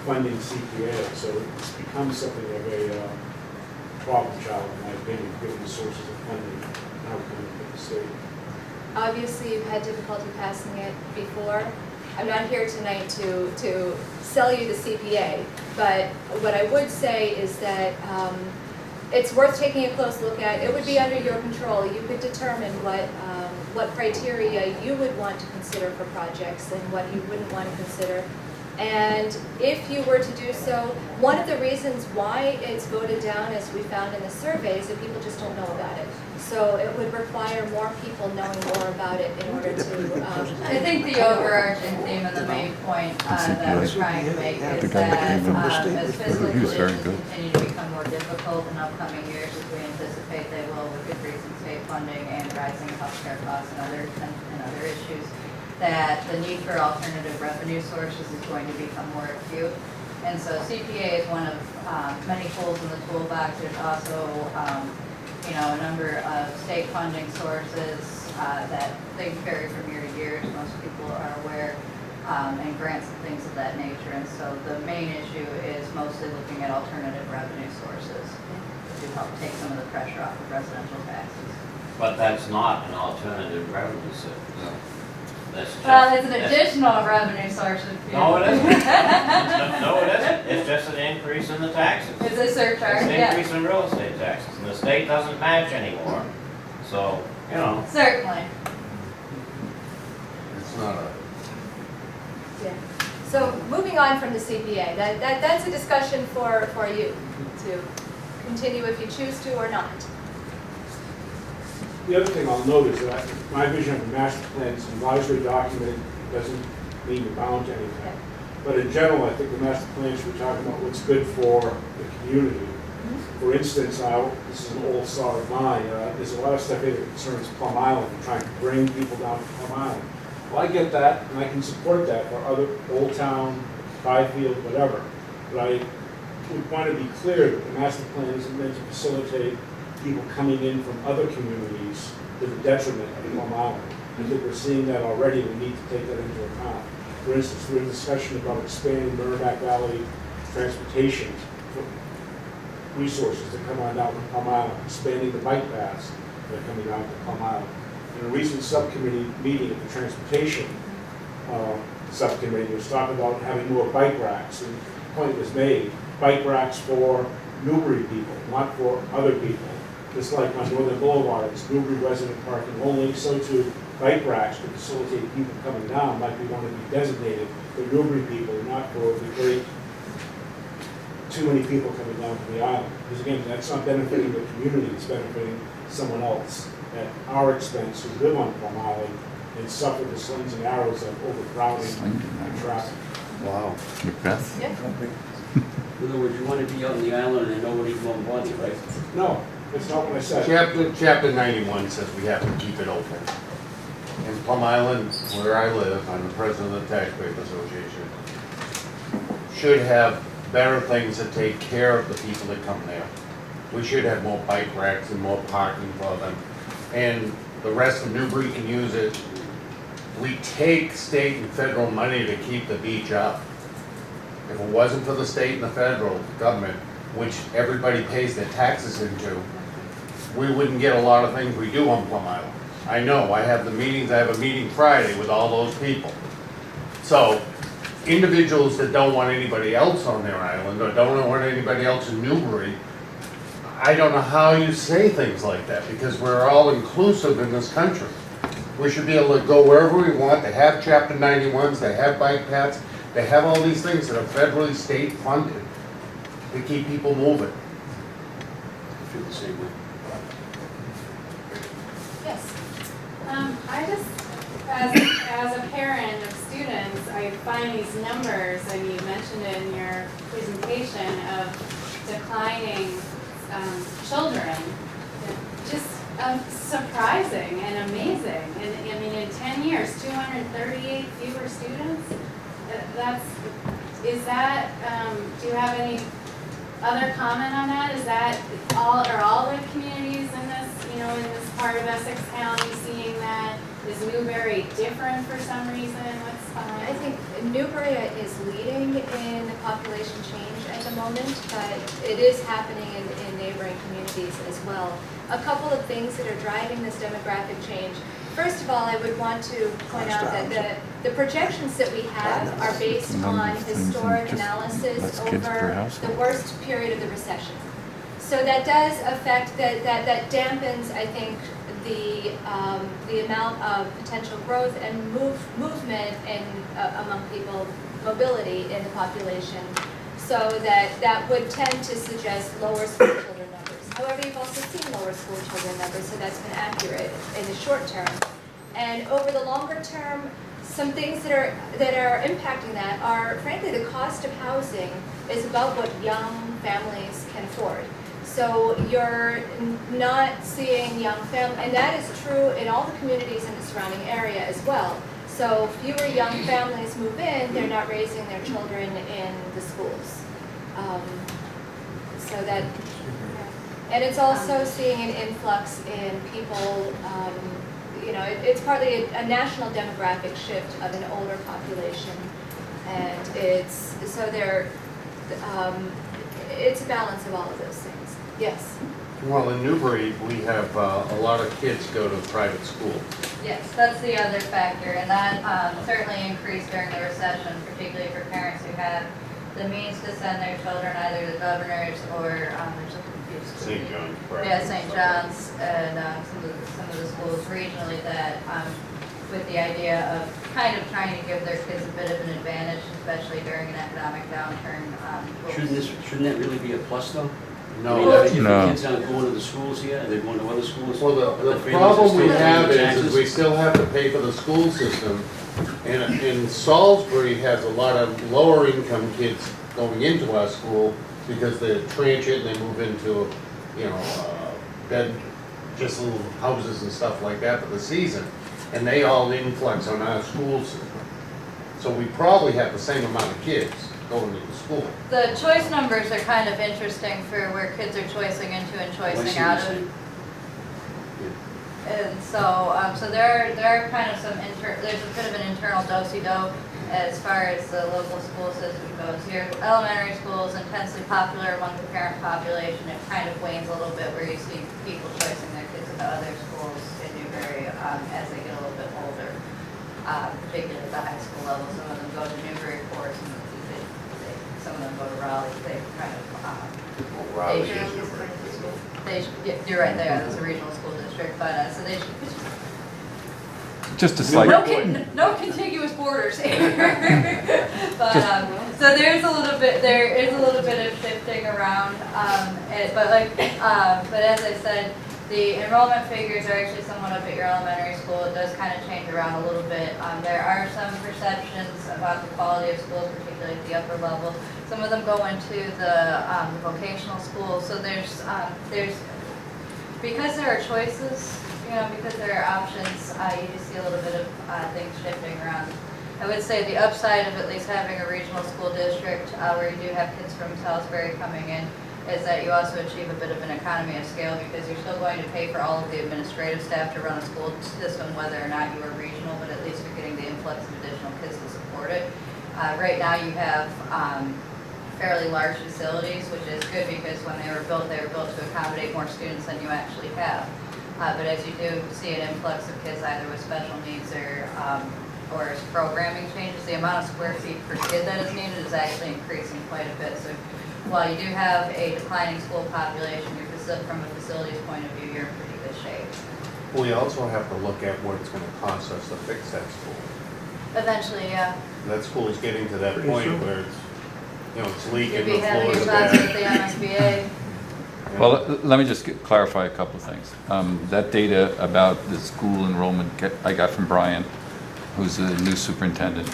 funding CPA. So it's become something of a problem child, in my opinion, given the sources of funding now coming from the state. Obviously, you've had difficulty passing it before. I'm not here tonight to sell you the CPA, but what I would say is that it's worth taking a close look at. It would be under your control. You could determine what criteria you would want to consider for projects and what you wouldn't want to consider. And if you were to do so, one of the reasons why it's voted down, as we found in the survey, is that people just don't know about it. So it would require more people knowing more about it in order to. I think the overarching theme and the main point that we're trying to make is that as fiscal conditions continue to become more difficult in upcoming years, as we anticipate they will with decreasing state funding and rising healthcare costs and other issues, that the need for alternative revenue sources is going to become more acute. And so CPA is one of many tools in the toolbox. There's also a number of state funding sources that they vary from year to year, as most people are aware, and grants and things of that nature. And so the main issue is mostly looking at alternative revenue sources to help take some of the pressure off of residential taxes. But that's not an alternative revenue source. No. That's just. Well, it's an additional revenue source. No, it isn't. No, it isn't. It's just an increase in the taxes. It's a surcharge, It's an yeah. increase in real estate taxes, and the state doesn't match anymore. So, Certainly. It's not a. Yeah. So moving on from the CPA, that's a discussion for you to continue if you choose to or not. The other thing I'll note is that my vision of a master plan is an advisory document. It doesn't mean you're bound to anything. But in general, I think the master plan should be talking about what's good for the community. For instance, this is an old thought of mine. There's a lot of stuff here that concerns Plum Island and trying to bring people down to Plum Island. Well, I get that, and I can support that for other Old Town, Byfield, whatever. But I we want to be clear that the master plan isn't meant to facilitate people coming in from other communities to the detriment of Plum Island. I think we're seeing that already, we need to take that into account. For instance, we're in discussion about expanding Merrimack Valley transportation resources that come on down to Plum Island, expanding the bike paths that are coming down to Plum Island. In a recent subcommittee meeting of the transportation subcommittee, was talking about having more bike racks, and the point was made, bike racks for Newbury people, not for other people. Just like on Northern Boulevard, it's Newbury resident parking only, so too bike racks to facilitate people coming down might be one to be designated for Newbury people, not for the great, too many people coming down to the island. Because again, that's not benefiting the community, it's benefiting someone else at our expense who live on Plum Island and suffer the slings and arrows of overcrowding and traffic. Wow. Macbeth? In other words, you want to be out on the island and nobody won't bother you, right? No, that's not what I said. Chapter 91 says we have to keep it open. In Plum Island, where I live, I'm the president of the Taxpayers Association, should have better things that take care of the people that come there. We should have more bike racks and more parking for them. And the rest of Newbury can use it. We take state and federal money to keep the beach up. If it wasn't for the state and the federal government, which everybody pays their taxes into, we wouldn't get a lot of things we do on Plum Island. I know, I have the meetings, I have a meeting Friday with all those people. So, individuals that don't want anybody else on their island, or don't want anybody else in Newbury, I don't know how you say things like that, because we're all inclusive in this country. We should be able to go wherever we want, they have chapter 91s, they have bike paths, they have all these things that are federally, state funded to keep people moving. I feel the same way. Yes. I just, as a parent of students, I find these numbers, and you mentioned it in your presentation, of declining children, just surprising and amazing. And I mean, in 10 years, 238 fewer students. Is that, do you have any other comment on that? Is that all the communities in this, in this part of Essex County seeing that? Is Newbury different for some reason? What's behind? I think Newbury is leading in the population change at the moment, but it is happening in neighboring communities as well. A couple of things that are driving this demographic change. First of all, I would want to point out that the projections that we have are based on historic analysis over the worst period of the recession. So that does affect, that dampens, I think, the amount of potential growth and movement among people, mobility in the population. So that would tend to suggest lower school children numbers. However, you've also seen lower school children numbers, so that's been accurate in the short term. And over the longer term, some things that are impacting that are, frankly, the cost of housing is about what young families can afford. So you're not seeing young families, and that is true in all the communities in the surrounding area as well. So fewer young families move in, they're not raising their children in the schools. So that, and it's also seeing an influx in people, it's partly a national demographic shift of an older population. And it's a balance of all of those things. Yes. Well, in Newbury, we have a lot of kids go to private school. Yes, that's the other factor, and that certainly increased during the recession, particularly for parents who had the means to send their children either to Governors or there's a few schools. St. John's. Yeah, St. John's and some of the schools regionally that, with the idea of kind of trying to give their kids a bit of an advantage, especially during an economic downturn. Shouldn't that really be a plus though? No, I mean, if the kids aren't going to the schools here, they're going to other schools. well, the families problem are we still have paying is we still have to pay for the school system. And Salisbury has a lot of lower income kids going into our school because they're transient, they move into, bed, just little houses and stuff like that for the season. And they all influx on our school system. So we probably have the same amount of kids. going to the school. The choice numbers are kind of interesting for where kids are choicing into and choicing out of. And so, so there are kind of there's a bit of an internal do-si-do as far as the local school system goes. Your elementary school is intensely popular among the parent population. It kind of wanes a little bit where you see people choicing their kids into other schools in Newbury as they get a little bit older, particularly at the high school level. Some of them go to Newburyport, some of them go to Raleigh. They kind of Raleigh they is should- Newbury. you're right there. That's a regional school district, but so they should. Just a slight. No contiguous borders here. But, so there is a little bit of shifting around, but as I said, the enrollment figures are actually somewhat up at your elementary school. It does kind of change around a little bit. There are some perceptions about the quality of schools, particularly at the upper level. Some of them go into the vocational schools, so there's, because there are choices, because there are options, you do see a little bit of things shifting around. I would say the upside of at least having a regional school district where you do have kids from Salisbury coming in is that you also achieve a bit of an economy of scale because you're still going to pay for all of the administrative staff to run a school system, whether or not you are regional, but at least you're getting the influx of additional kids to support it. Right now you have fairly large facilities, which is good because when they were built to accommodate more students than you actually have. But as you do see an influx of kids either with special needs or as programming changes, the amount of square feet per kid that is needed is actually increasing quite a bit. So while you do have a declining school population, from a facilities point of view, you're in pretty good shape. We also have to look at what it's gonna cost us to fix that school. Eventually, yeah. That school is getting to that Pretty point soon. where it's You'd leaking, be the having your floors are classes at bad. the MSBA. Well, let me just clarify a couple of things. That data about the school enrollment I got from Brian, who's the new superintendent.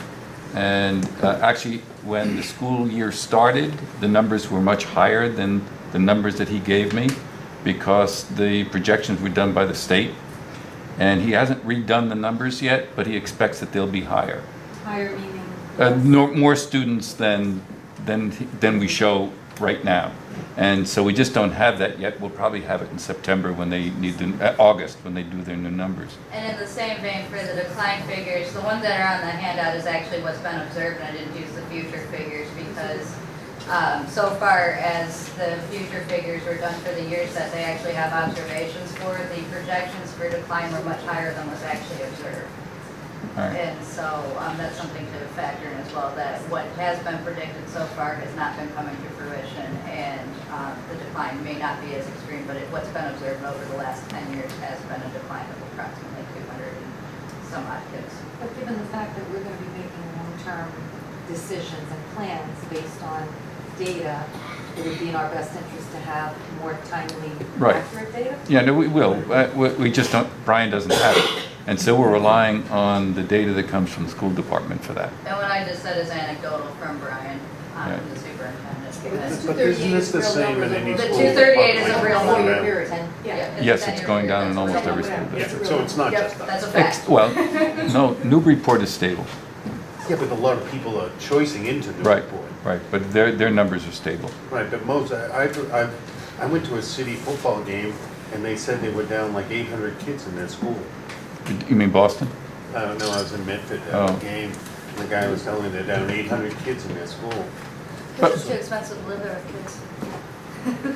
And actually, when the school year started, the numbers were much higher than the numbers that he gave me because the projections were done by the state. And he hasn't redone the numbers yet, but he expects that they'll be higher. Higher meaning? More students than we show right now. And so we just don't have that yet. We'll probably have it in September when they need August when they do their new numbers. And in the same vein for the decline figures, the ones that are on the handout is actually what's been observed, and I didn't use the future figures because so far as the future figures were done for the years that they actually have observations for, the projections for decline were much higher than was actually observed. All right. And so that's something to factor in as well, that what has been predicted so far has not been coming to fruition, and the decline may not be as extreme, but what's been observed over the last 10 years has been a decline of approximately 200 and some odd kids. But given the fact that we're going to be making long-term decisions and plans based on data, it would be in our best interest to have more timely, Right. accurate data? Yeah, no, we will. We just don't, Brian doesn't have it. And so we're relying on the data that comes from the school department for that. And what I just said is anecdotal from Brian, Yeah. the superintendent. But isn't this the same in any The school? 238 is a real department? number. Period, and, yeah. Yes, it's going down in almost every school Yeah. district. So it's not Yep, just that's us. a fact. Well, no, Newburyport is stable. Yeah, but a lot of people are choicing into Right, Newburyport. right, but their numbers are stable. Right, but I went to a city football game and they said they were down like 800 kids in their school. You mean Boston? I don't know, I was in Medford at Oh. a game, and the guy was telling me they're down 800 kids in their school. Because it's too expensive to live there with kids.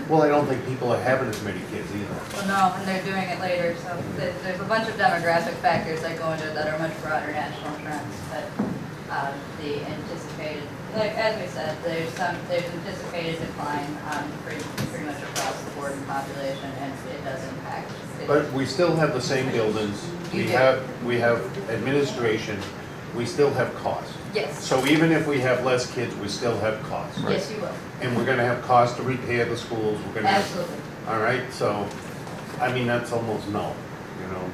Well, I don't think people are having as many kids either. Well, no, and they're doing it later, so there's a bunch of demographic factors that go into it that are much broader national trends, but the anticipated, like, as we said, there's anticipated decline pretty much across the board in population, and it does impact. But we still have the same buildings, You do. we have administration, we still have costs. Yes, So even if we have less kids, we still have costs. yes, you will, And we're gonna have costs to repair the schools, we're gonna have, absolutely. all right, so, I mean, that's almost no, you know?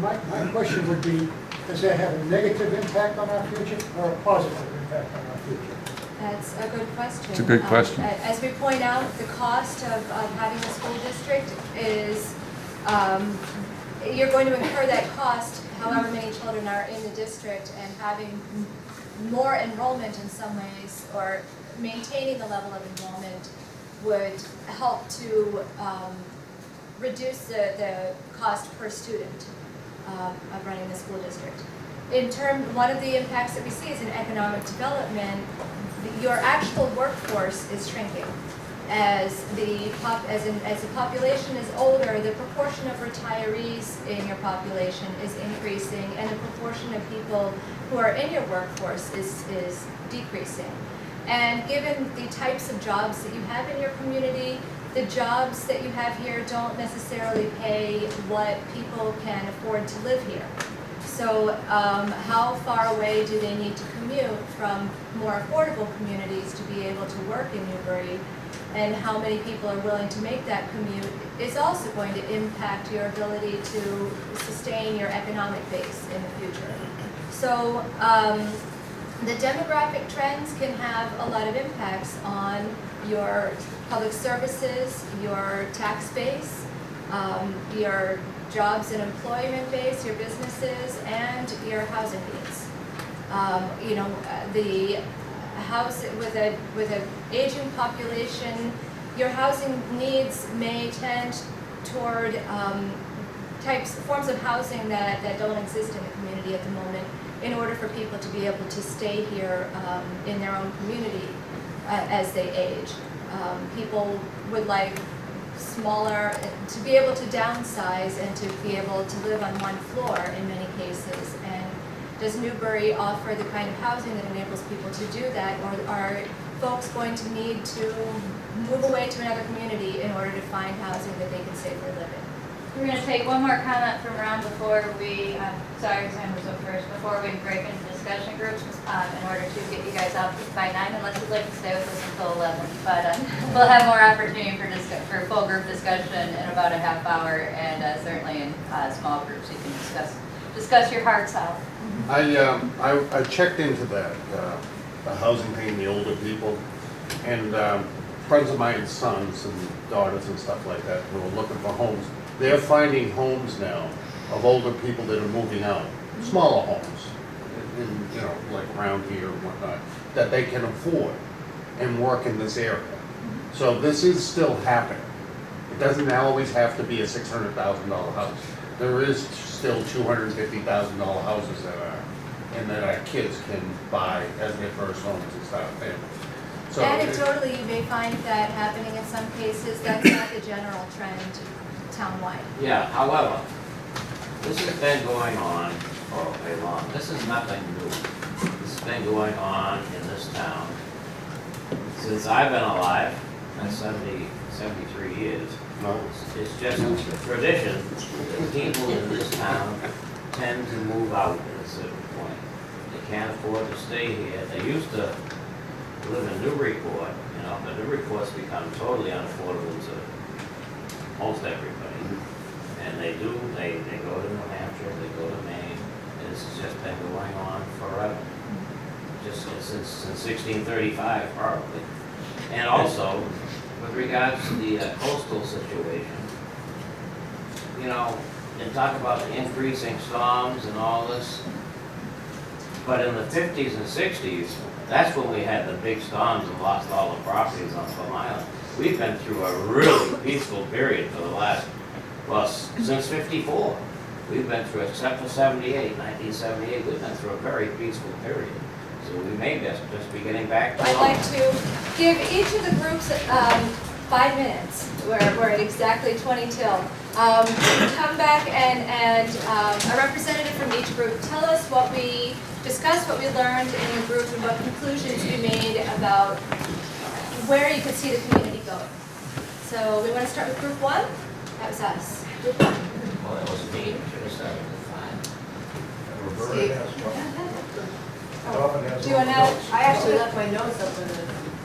My question would be, does that have a negative impact on our future or a positive impact on our future? That's a good question. It's a good question. As we point out, the cost of having a school district is, you're going to incur that cost however many children are in the district, and having more enrollment in some ways, or maintaining the level of enrollment would help to reduce the cost per student of running the school district. One of the impacts that we see is in economic development. Your actual workforce is shrinking. As the population is older, the proportion of retirees in your population is increasing, and the proportion of people who are in your workforce is decreasing. And given the types of jobs that you have in your community, the jobs that you have here don't necessarily pay what people can afford to live here. So how far away do they need to commute from more affordable communities to be able to work in Newbury? And how many people are willing to make that commute is also going to impact your ability to sustain your economic base in the future. So the demographic trends can have a lot of impacts on your public services, your tax base, your jobs and employment base, your businesses, and your housing needs. The house with an aging population, your housing needs may tend toward forms of housing that don't exist in the community at the moment, in order for people to be able to stay here in their own community as they age. People would like smaller, to be able to downsize and to be able to live on one floor in many cases. And does Newbury offer the kind of housing that enables people to do that, or are folks going to need to move away to another community in order to find housing that they can safely live in? We're going to take one more comment from Ron before we, sorry, Sam was up first, before we break into discussion groups in order to get you guys out by 9, unless you'd like to stay with us until 11. But we'll have more opportunity for full group discussion in about a half hour, and certainly in small groups you can discuss your hearts out. I checked into that, the housing thing, the older people, and friends of mine's sons and daughters and stuff like that who are looking for homes. They're finding homes now of older people that are moving out, smaller homes, like around here and whatnot, that they can afford and work in this area. So this is still happening. It doesn't always have to be a $600,000 house. There is still $250,000 houses that are, and that our kids can buy as their first homes and start a family. So anecdotally, you may find that happening in some cases. That's not the general trend townwide. Yeah, however, this has been going on for a long, this is nothing new. This has been going on in this town since I've been alive, that's 73 years. No. It's just a tradition that people in this town tend to move out at a certain point. They can't afford to stay here. They used to live in Newburyport, but Newburyport's become totally unaffordable to most everybody. And they go to New Hampshire, they go to Maine, and this has just been going on forever. Just since 1635 probably. And also, with regards to the coastal situation, and talk about the increasing storms and all this, but in the 50s and 60s, that's when we had the big storms and lost all the properties on Plum Island. We've been through a really peaceful period for the last, since 54. We've been through, except for 1978, we've been through a very peaceful period. So we may just be getting back to I'd like to give each of the groups 5 minutes. We're at exactly 20 till. Come back and a representative from each group tell us what we discussed, what we learned in the group, and what conclusions we made about where you could see the community going. So we want to start with group 1. That was us. Group 1. Well, that was me, should have started with 5. Do you want to? I actually left my notes up in the.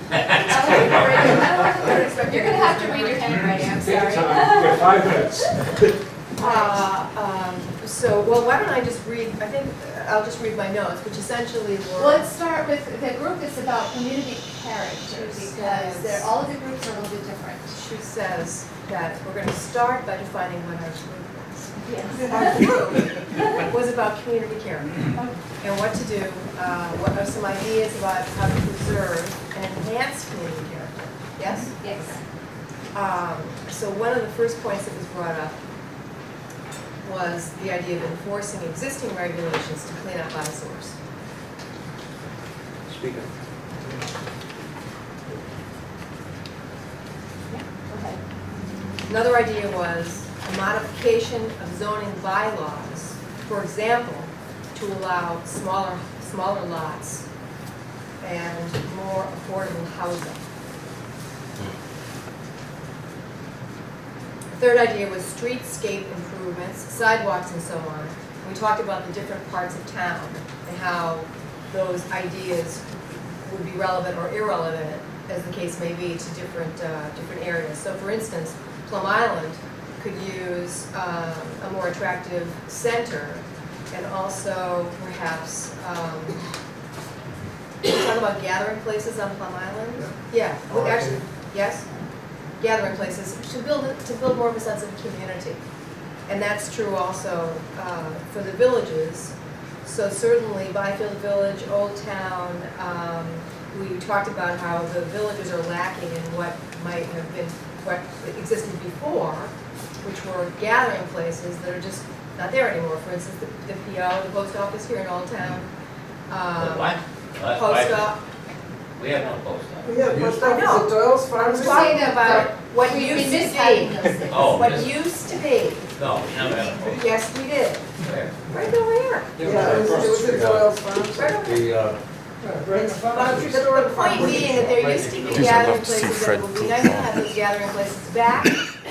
You're going to have to read your handwriting, I'm sorry. Yeah, 5 minutes. Why don't I just read, I think I'll just read my notes, which essentially were. Well, let's start with the group that's about community character, because all of the groups are a little bit different. She says that we're going to start by defining what our group is. Yes. Our group was about community character and what to do what are some ideas about how to preserve and enhance community character? Yes? Yes. So one of the first points that was brought up was the idea of enforcing existing regulations to clean up eyesores. Speaker. Another idea was a modification of zoning bylaws, for example, to allow smaller lots and more affordable housing. The third idea was streetscape improvements, sidewalks and so on. We talked about the different parts of town and how those ideas would be relevant or irrelevant, as the case may be, to different areas. So for instance, Plum Island could use a more attractive center, and also perhaps, we talk about gathering places on Plum Island? Yeah, well, actually, yes, gathering places to build more of a sense of community. And that's true also for the villages. So certainly Byfield Village, Old Town, we talked about how the villages are lacking in what might have been what existed before, which were gathering places that are just not there anymore. For instance, the PO, the post office here in Old Town. What? Post office. We have no post office. Yeah, post office at Doyle's Farm. I was talking about what used to be. Oh, What this- used to be. No, we never had a post. Yes, we did. Where? Right over here. Yeah, it was at Doyle's Farm. Right over here. The point being that there used to be Geez, I'd gathering love to see places, Fred that would be poop nice to now. have those gathering places back.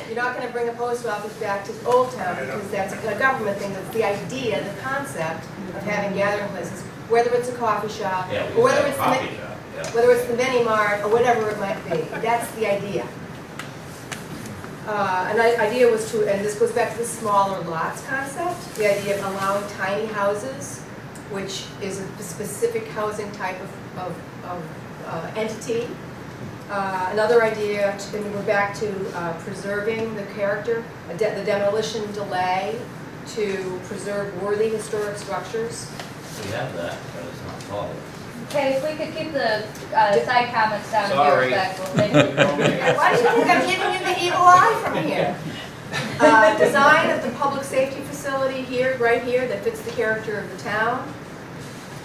You're not gonna bring a post office back to Old Town because that's a government thing, that's the idea, the concept of having gathering places, whether it's a coffee shop, Yeah, or we whether have a it's the, coffee shop, yeah. whether it's the mini mart, or whatever it might be. That's the idea. An idea was to, and this goes back to the smaller lots concept, the idea of allowing tiny houses, which is a specific housing type of entity. Another idea, and we're back to preserving the character, the demolition delay to preserve worthy historic structures. We have that, but it's not followed. Okay, if we could keep the side comments down to be Sorry. respectful, thank you. Why do you think I'm giving you the evil eye from here? Design of the public safety facility here, right here, that fits the character of the town.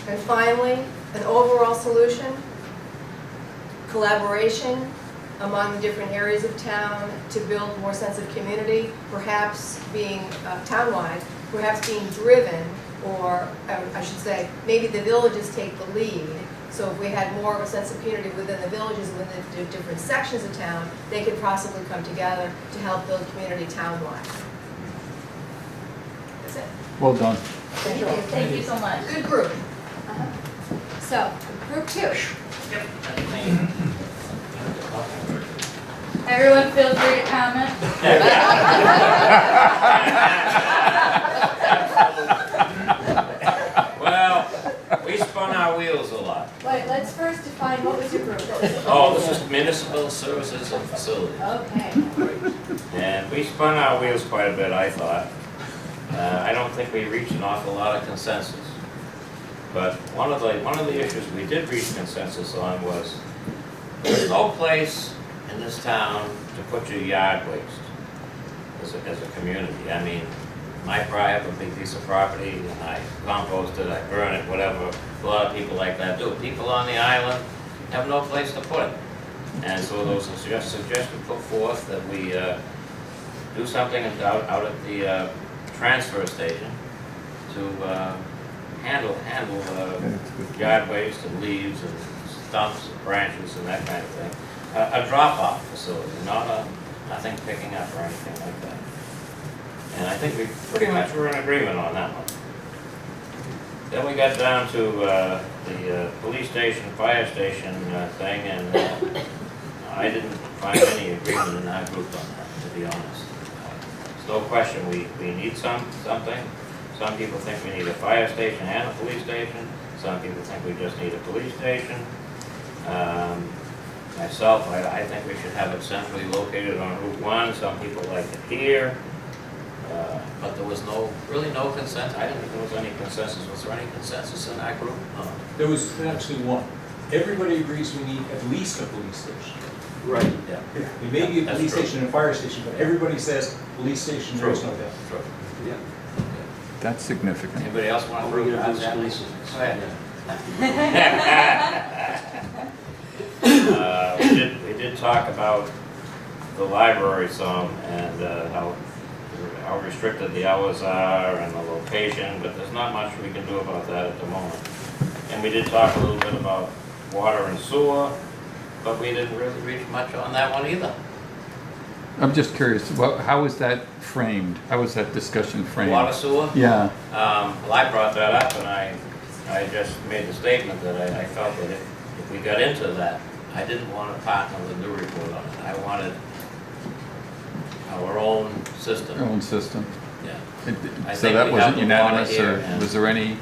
And finally, an overall solution, collaboration among the different areas of town to build more sense of community, perhaps being townwide, perhaps being driven, or I should say, maybe the villages take the lead. So if we had more of a sense of community within the villages, within the different sections of town, they could possibly come together to help build community townwide. That's it. Well done. Thank you, thank you so much. Good group. So, group two. Yep. That's me. Everyone feel free to comment. Well, we spun our wheels a lot. Wait, let's first define what was your group. Oh, this is municipal services and facilities. Okay. And we spun our wheels quite a bit, I thought. I don't think we reached an awful lot of consensus. But one of the issues we did reach consensus on was there's no place in this town to put your yard waste as a community. I mean, I have a big piece of property and I compost it, I burn it, whatever. A lot of people like that do. People on the island have no place to put it. And so there was a suggestion put forth that we do something out at the transfer station to handle yard waste and leaves and stumps and branches and that kind of thing. A drop-off facility, nothing picking up or anything like that. And I think we pretty much were in agreement on that one. Then we got down to the police station, fire station thing, and I didn't find any agreement in our group on that, to be honest. There's no question we need something. Some people think we need a fire station and a police station. Some people think we just need a police station. Myself, I think we should have it centrally located on Route 1. Some people like it here. But there was really no consensus. I didn't think there was any consensus. Was there any consensus in that group? No. There was actually one. Everybody agrees we need at least a police station. Right. Yeah. It may be a That's police true. station and a fire station, but everybody says police station, there is no doubt. True. Yeah. That's significant. Anybody else want to What are we prove gonna do that? with police? Go ahead. We did talk about the library some and how restricted the hours are and the location, but there's not much we can do about that at the moment. And we did talk a little bit about water and sewer, but we didn't really reach much on that one either. I'm just curious, how was that framed? How was that discussion framed? Water, sewer? Yeah. Well, I brought that up and I just made the statement that I felt that if we got into that, I didn't want to partner with Newburyport on it. I wanted our own system. Your own system. Yeah. So that wasn't unanimous, or was there any?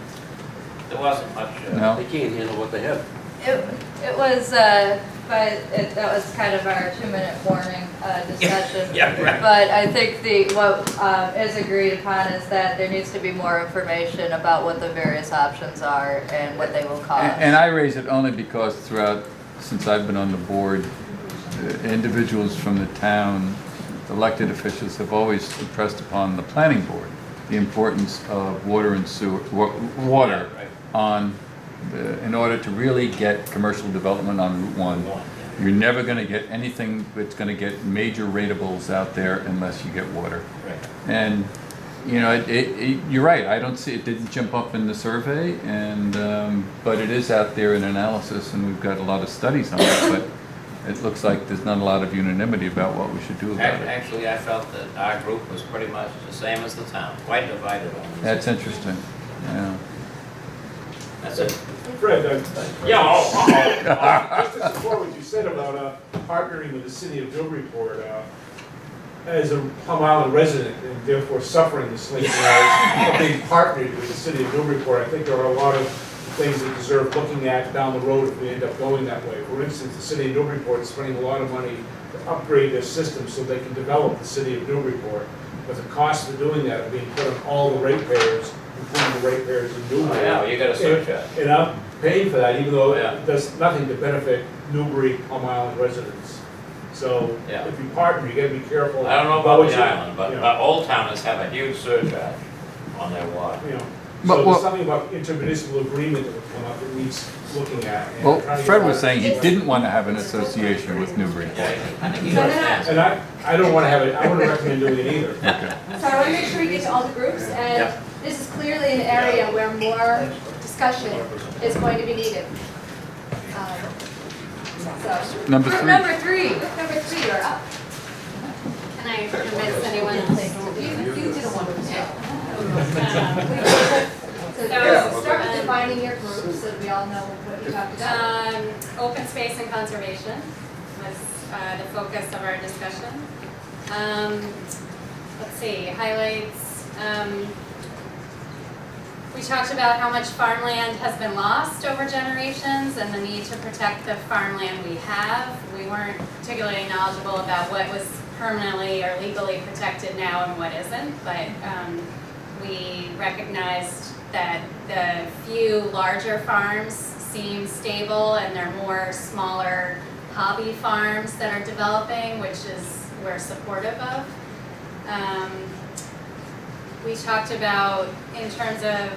There wasn't much. No? They can't handle what they have. It was, that was kind of our 2-minute warning discussion. Yeah, right. But I think what is agreed upon is that there needs to be more information about what the various options are and what they will cost. And I raise it only because since I've been on the board, individuals from the town, elected officials have always impressed upon the planning board the importance of water and sewer, water in order to really get commercial development on Route 1. You're never going to get anything that's going to get major ratables out there unless you get water. Right. And you're right. I don't see it didn't jump up in the survey, but it is out there in analysis, and we've got a lot of studies on it. But it looks like there's not a lot of unanimity about what we should do about it. Actually, I felt that our group was pretty much the same as the town, quite divided on this. That's interesting. Yeah. That's it. Fred, Yeah. just to support what you said about partnering with the city of Newburyport, as a Plum Island resident and therefore suffering the slinking hours of being partnered with the city of Newburyport, I think there are a lot of things that deserve looking at down the road if we end up going that way. For instance, the city of Newburyport is spending a lot of money to upgrade their system so they can develop the city of Newburyport. But the cost of doing that are being put on all the ratepayers, including the ratepayers in Newbury. Oh, yeah, you got a surcharge. And I'm paying for that, even though Yeah. it does nothing to benefit Newbury, Plum Island residents. So Yeah. if you partner, you gotta be careful. I don't know about what the you- island, but you know, Old Towners have a huge surcharge on their water. you know. But So what- there's something about intermunicipal agreement that would come up that needs looking at. and Well, trying to Fred get was out- saying he didn't want to have an association with Newburyport. I think he understands. And I don't wanna have it, I wouldn't recommend doing it either. Okay. So I want to make sure we get to all the groups, and Yeah. this is clearly an area where more discussion is going to be needed. So, Number group 3. number 3, you're up. Can I convince anyone? You did a wonderful job. So start with defining your groups so that we all know what you talked about. Open space and conservation was the focus of our discussion. Let's see, highlights. We talked about how much farmland has been lost over generations and the need to protect the farmland we have. We weren't particularly knowledgeable about what was permanently or legally protected now and what isn't, but we recognized that the few larger farms seem stable and there are more smaller hobby farms that are developing, which is we're supportive of. We talked about, in terms of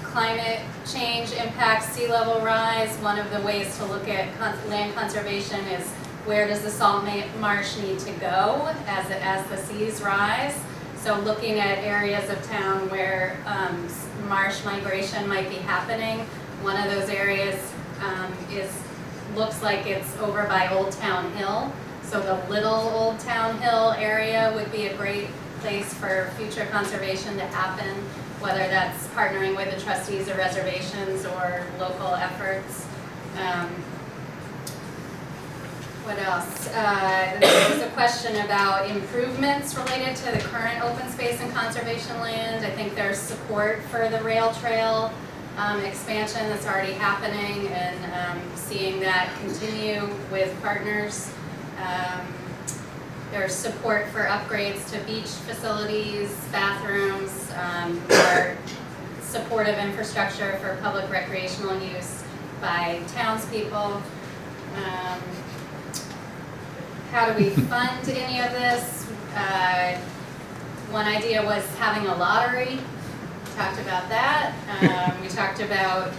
climate change impacts, sea level rise, one of the ways to look at land conservation is where does the salt marsh need to go as the seas rise. So looking at areas of town where marsh migration might be happening, one of those areas looks like it's over by Old Town Hill. So the Little Old Town Hill area would be a great place for future conservation to happen, whether that's partnering with the trustees of reservations or local efforts. What else? There was a question about improvements related to the current open space and conservation land. I think there's support for the rail trail expansion that's already happening, and seeing that continue with partners. there's support for upgrades to beach facilities, bathrooms, or supportive infrastructure for public recreational use by townspeople. How do we fund any of this? One idea was having a lottery. We talked about that. We talked about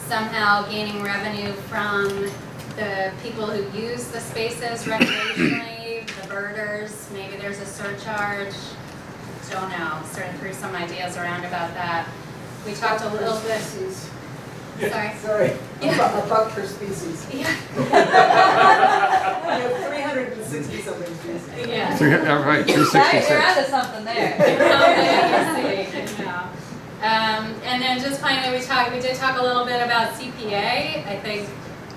somehow gaining revenue from the people who use the spaces recreationally, the birders. Maybe there's a surcharge. Don't know. Started through some ideas around about that. We talked a little bit. Sorry. A buck per species. Yeah. We have 360 something species. Yeah. All right, You're 366. onto something there. And then just finally, we did talk a little bit about CPA. I think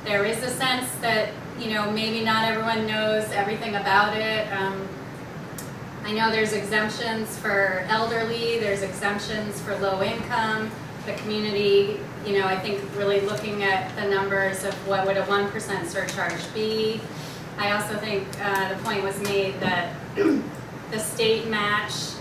there is a sense that, maybe not everyone knows everything about it. I know there's exemptions for elderly, there's exemptions for low income. The community, I think really looking at the numbers of what would a 1% surcharge be. I also think the point was made that the state match,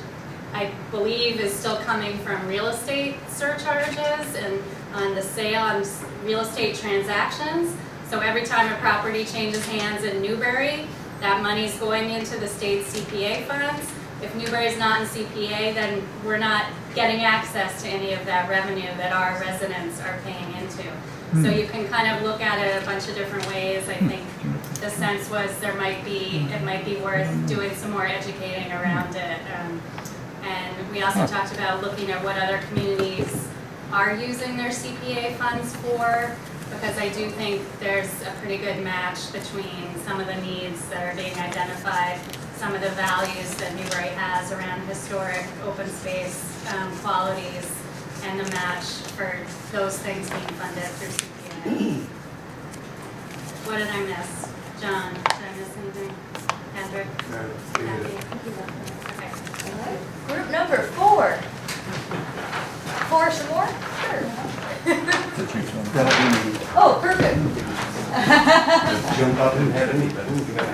I believe, is still coming from real estate surcharges and on the sale on real estate transactions. So every time a property changes hands in Newbury, that money's going into the state's CPA funds. If Newbury's not in CPA, then we're not getting access to any of that revenue that our residents are paying into. So you can kind of look at it a bunch of different ways. I think the sense was it might be worth doing some more educating around it. And we also talked about looking at what other communities are using their CPA funds for, because I do think there's a pretty good match between some of the needs that are being identified, some of the values that Newbury has around historic open space qualities, and the match for those things being funded through CPA. What did I miss? John, did I miss anything? Patrick? Okay. Group number 4. 4 some more? Sure. That'll be me. Oh, perfect. Just jump up and have anything, you're gonna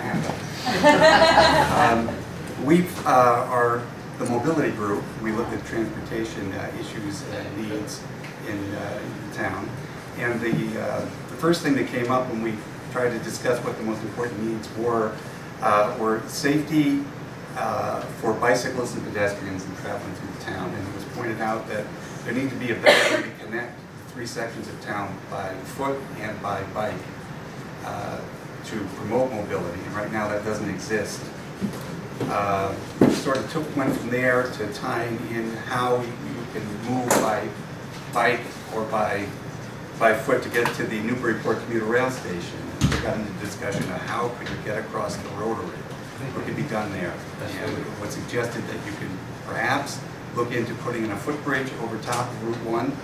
handle. We are the mobility group. We look at transportation issues and needs in the town. And the first thing that came up when we tried to discuss what the most important needs were safety for bicyclists and pedestrians and traveling through the town. And it was pointed out that there needs to be a better way to connect 3 sections of town by foot and by bike to promote mobility. And right now that doesn't exist. Sort of went from there to tying in how you can move by bike or by foot to get to the Newburyport commuter rail station. And we got into discussion of how could you get across the rotary, what could be done there. And it was suggested that you could perhaps look into putting in a footbridge over top of Route 1.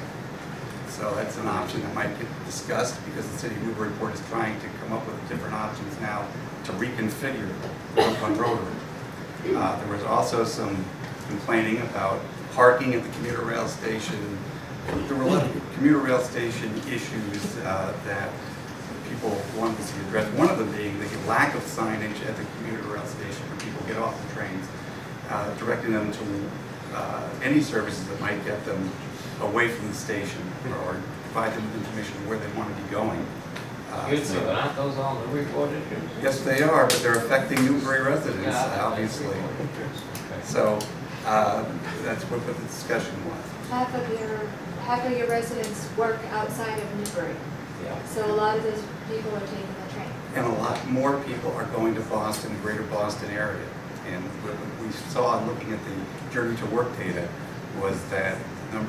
So that's an option that might get discussed because the city of Newburyport is trying to come up with different options now to reconfigure Route 1 rotary. There was also some complaining about parking at the commuter rail station. There were a lot of commuter rail station issues that people wanted to see addressed. One of them being the lack of signage at the commuter rail station when people get off the trains, directing them to any services that might get them away from the station or provide them with information where they want to be going. But aren't those all the report issues? Yes, they are, but they're affecting Newbury residents, obviously. So that's what the discussion was. Half of your residents work outside of Newbury. Yeah. So a lot of those people are taking the train. And a lot more people are going to Boston, the greater Boston area. And what we saw looking at the journey to work data was that the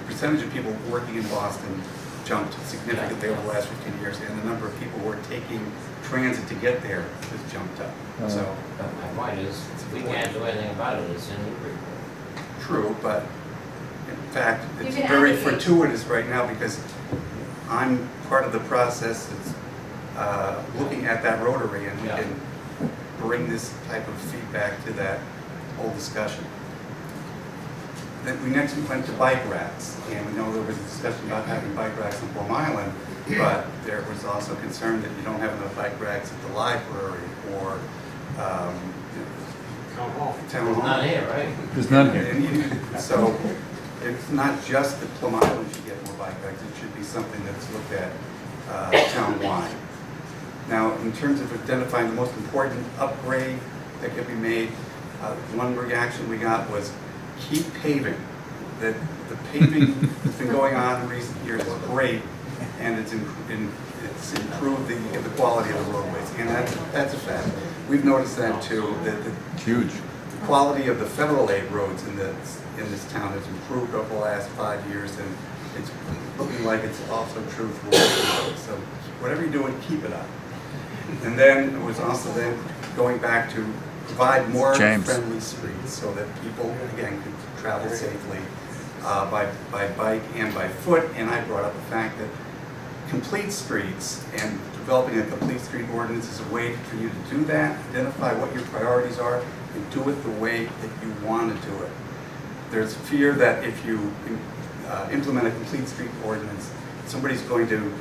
percentage of people working in Boston jumped significantly over the last 15 years, and the number of people who are taking transit to get there has jumped up. So My point is, we can't do anything about it, it's in the report. true, but in fact, it's You can very advocate. fortuitous right now because I'm part of the process that's looking at that rotary, and we can bring this type of feedback to that whole discussion. Then we next went to bike racks, and we know there was a discussion about having bike racks on Plum Island, but there was also concern that you don't have enough bike racks at the library or town hall. Not here, right? There's none here. And so it's not just that Plum Island should get more bike racks, it should be something that's looked at town-wide. Now, in terms of identifying the most important upgrade that could be made, one reaction we got was keep paving. The paving that's been going on in recent years is great, and it's improved the quality of the roadways, and that's a fact. We've noticed that too. It's huge. The quality of the federal aid roads in this town has improved over the last 5 years, and it's looking like it's also true for local roads. So whatever you're doing, keep it up. And then it was also then going back to provide more friendly streets so that people, again, could travel safely by bike and by foot. And I brought up the fact that complete streets and developing a complete street ordinance is a way for you to do that, identify what your priorities are, and do it the way that you want to do it. There's fear that if you implement a complete street ordinance, somebody's going to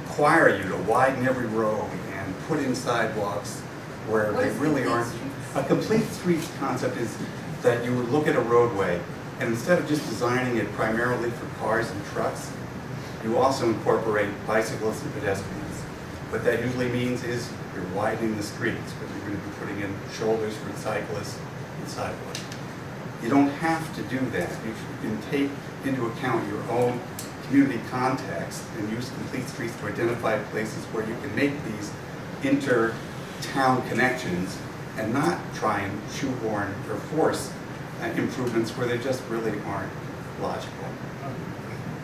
require you to widen every road and put in sidewalks where they really aren't. A complete street concept is that you would look at a roadway, and instead of just designing it primarily for cars and trucks, you also incorporate bicyclists and pedestrians. What that usually means is you're widening the streets, but you're going to be putting in shoulders for cyclists and sidewalks. You don't have to do that. You can take into account your own community context and use complete streets to identify places where you can make these inter-town connections and not try and shoehorn or force improvements where they just really aren't logical.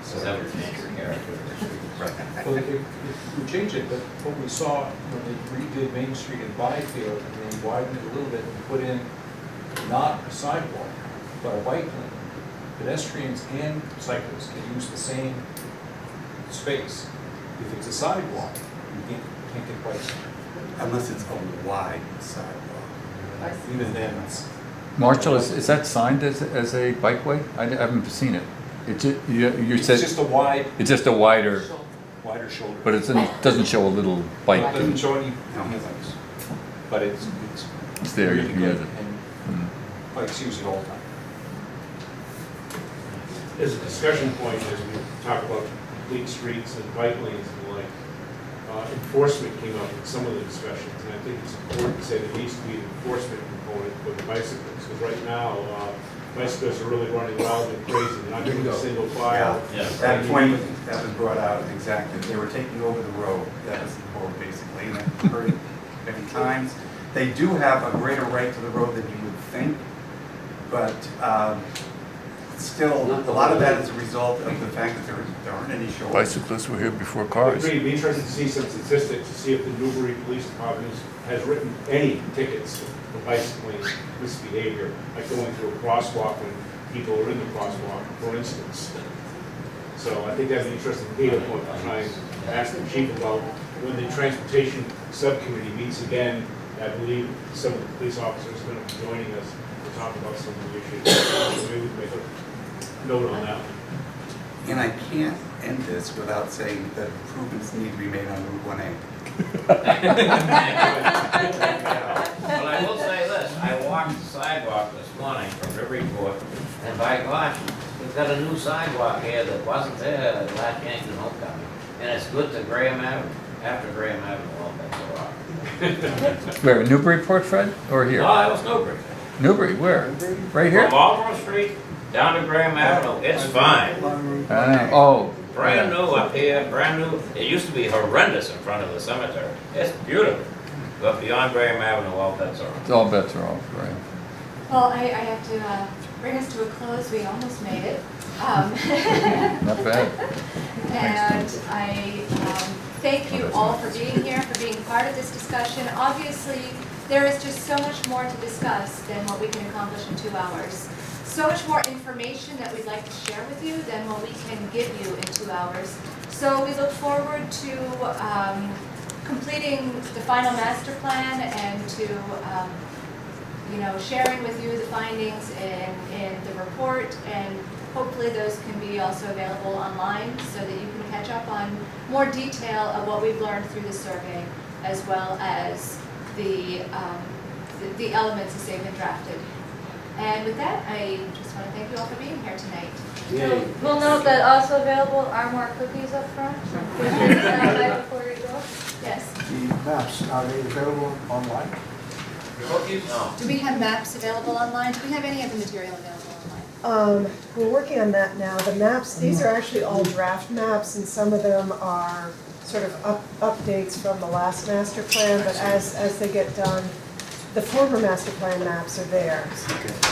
So that would change your character. Right. Well, if we change it, but what we saw when they redid Main Street in Byfield, and they widened it a little bit and put in not a sidewalk, but a bike lane. Pedestrians and cyclists can use the same space. If it's a sidewalk, you can't get bikes. Unless it's a wide sidewalk. Even then, it's. Marshall, is that signed as a bikeway? I haven't seen it. It's just a wide. It's just a wider shoulder. but it doesn't show a little bike. It doesn't show any bikes, but it's there. really You good, have it. and bikes use it all the time. As a discussion point, as we talk about complete streets and bike lanes and the like, enforcement came up in some of the discussions, and I think it's important to say there needs to be an enforcement component for the bicyclists, because right now, bicyclists are really running wild and crazy, they're not doing a single file. Yeah. That point that was brought out exactly. They were taking over the road. That was the quote basically, and I've heard it many times. They do have a greater right to the road than you would think, but still, a lot of that is a result of the fact that there aren't any shoulders. Bicyclists were here before I'd cars. be interested to see some statistics to see if the Newbury Police Department has written any tickets for bicycling misbehavior, like going through a crosswalk when people are in the crosswalk, for instance. So I think that's an interesting data point to try and ask the chief about when the transportation subcommittee meets again. I believe some of the police officers are going to be joining us to talk about some of the issues. So maybe we can make a note on that. And I can't end this without saying that improvements need to be made on Route 1A. Well, I will say this, I walked the sidewalk this morning from Newburyport, and by gosh, we've got a new sidewalk here that wasn't there at last Yankton Homecoming. And it's good to Graham Avenue, after Graham Avenue, well, that's a rock. Where, Newburyport, Fred, or here? No, that was Newbury. Newbury, where? Right here? From Marlborough Street down to Graham Avenue, it's fine. Oh. Brand new up here, brand new. It used to be horrendous in front of the cemetery. It's beautiful. But beyond Graham Avenue, all bets are off. All bets are off, right. Well, I have to bring us to a close. We almost made it. Not bad. And I thank you all for being here, for being part of this discussion. Obviously, there is just so much more to discuss than what we can accomplish in 2 hours. So much more information that we'd like to share with you than what we can give you in 2 hours. So we look forward to completing the final master plan and to sharing with you the findings in the report, and hopefully those can be also available online so that you can catch up on more detail of what we've learned through the survey, as well as the the elements as they've been drafted. And with that, I just want to thank you all for being here tonight. Yay. We'll note that also available are more cookies up front. Right before you go. Yes. The maps, are they available online? No. Do we have maps available online? Do we have any of the material available online? We're working on that now. The maps, these are actually all draft maps, and some of them are sort of updates from the last master plan, but as they get done, the former master plan maps are there.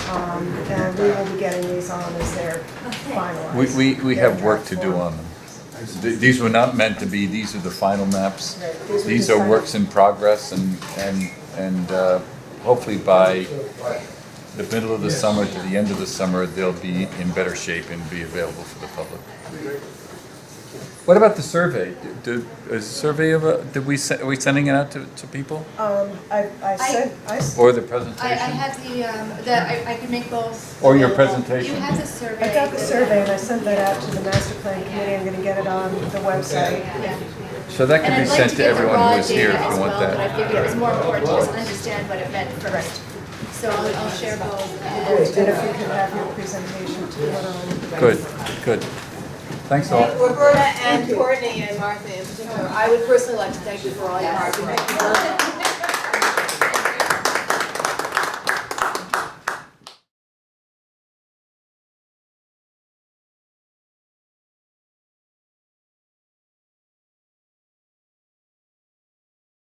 And we will be getting these on as they're finalized. We They're have work draft to do form. on them. These were not meant to be, these are the final maps. Right, these were These the are final- works in progress and hopefully by the middle of the summer to the end of the summer, they'll be in better shape and be available for the public. What about the survey? A survey of, are we sending it out to people? I Or the I presentation? have I can make both. Or your available. presentation? You have the survey. I got the survey and I sent that out to the master plan committee. I'm gonna get it on the website. Yeah. So that can And be I'd like sent to to get the everyone raw who is here data if as you want well, but I that. figured it was more important to just understand what it meant first. So I'll share both. And if you could have your presentation to put on. Good, good. Thanks all. Roberta and Courtney and Martha in particular, I would personally like to thank you for all your hard work.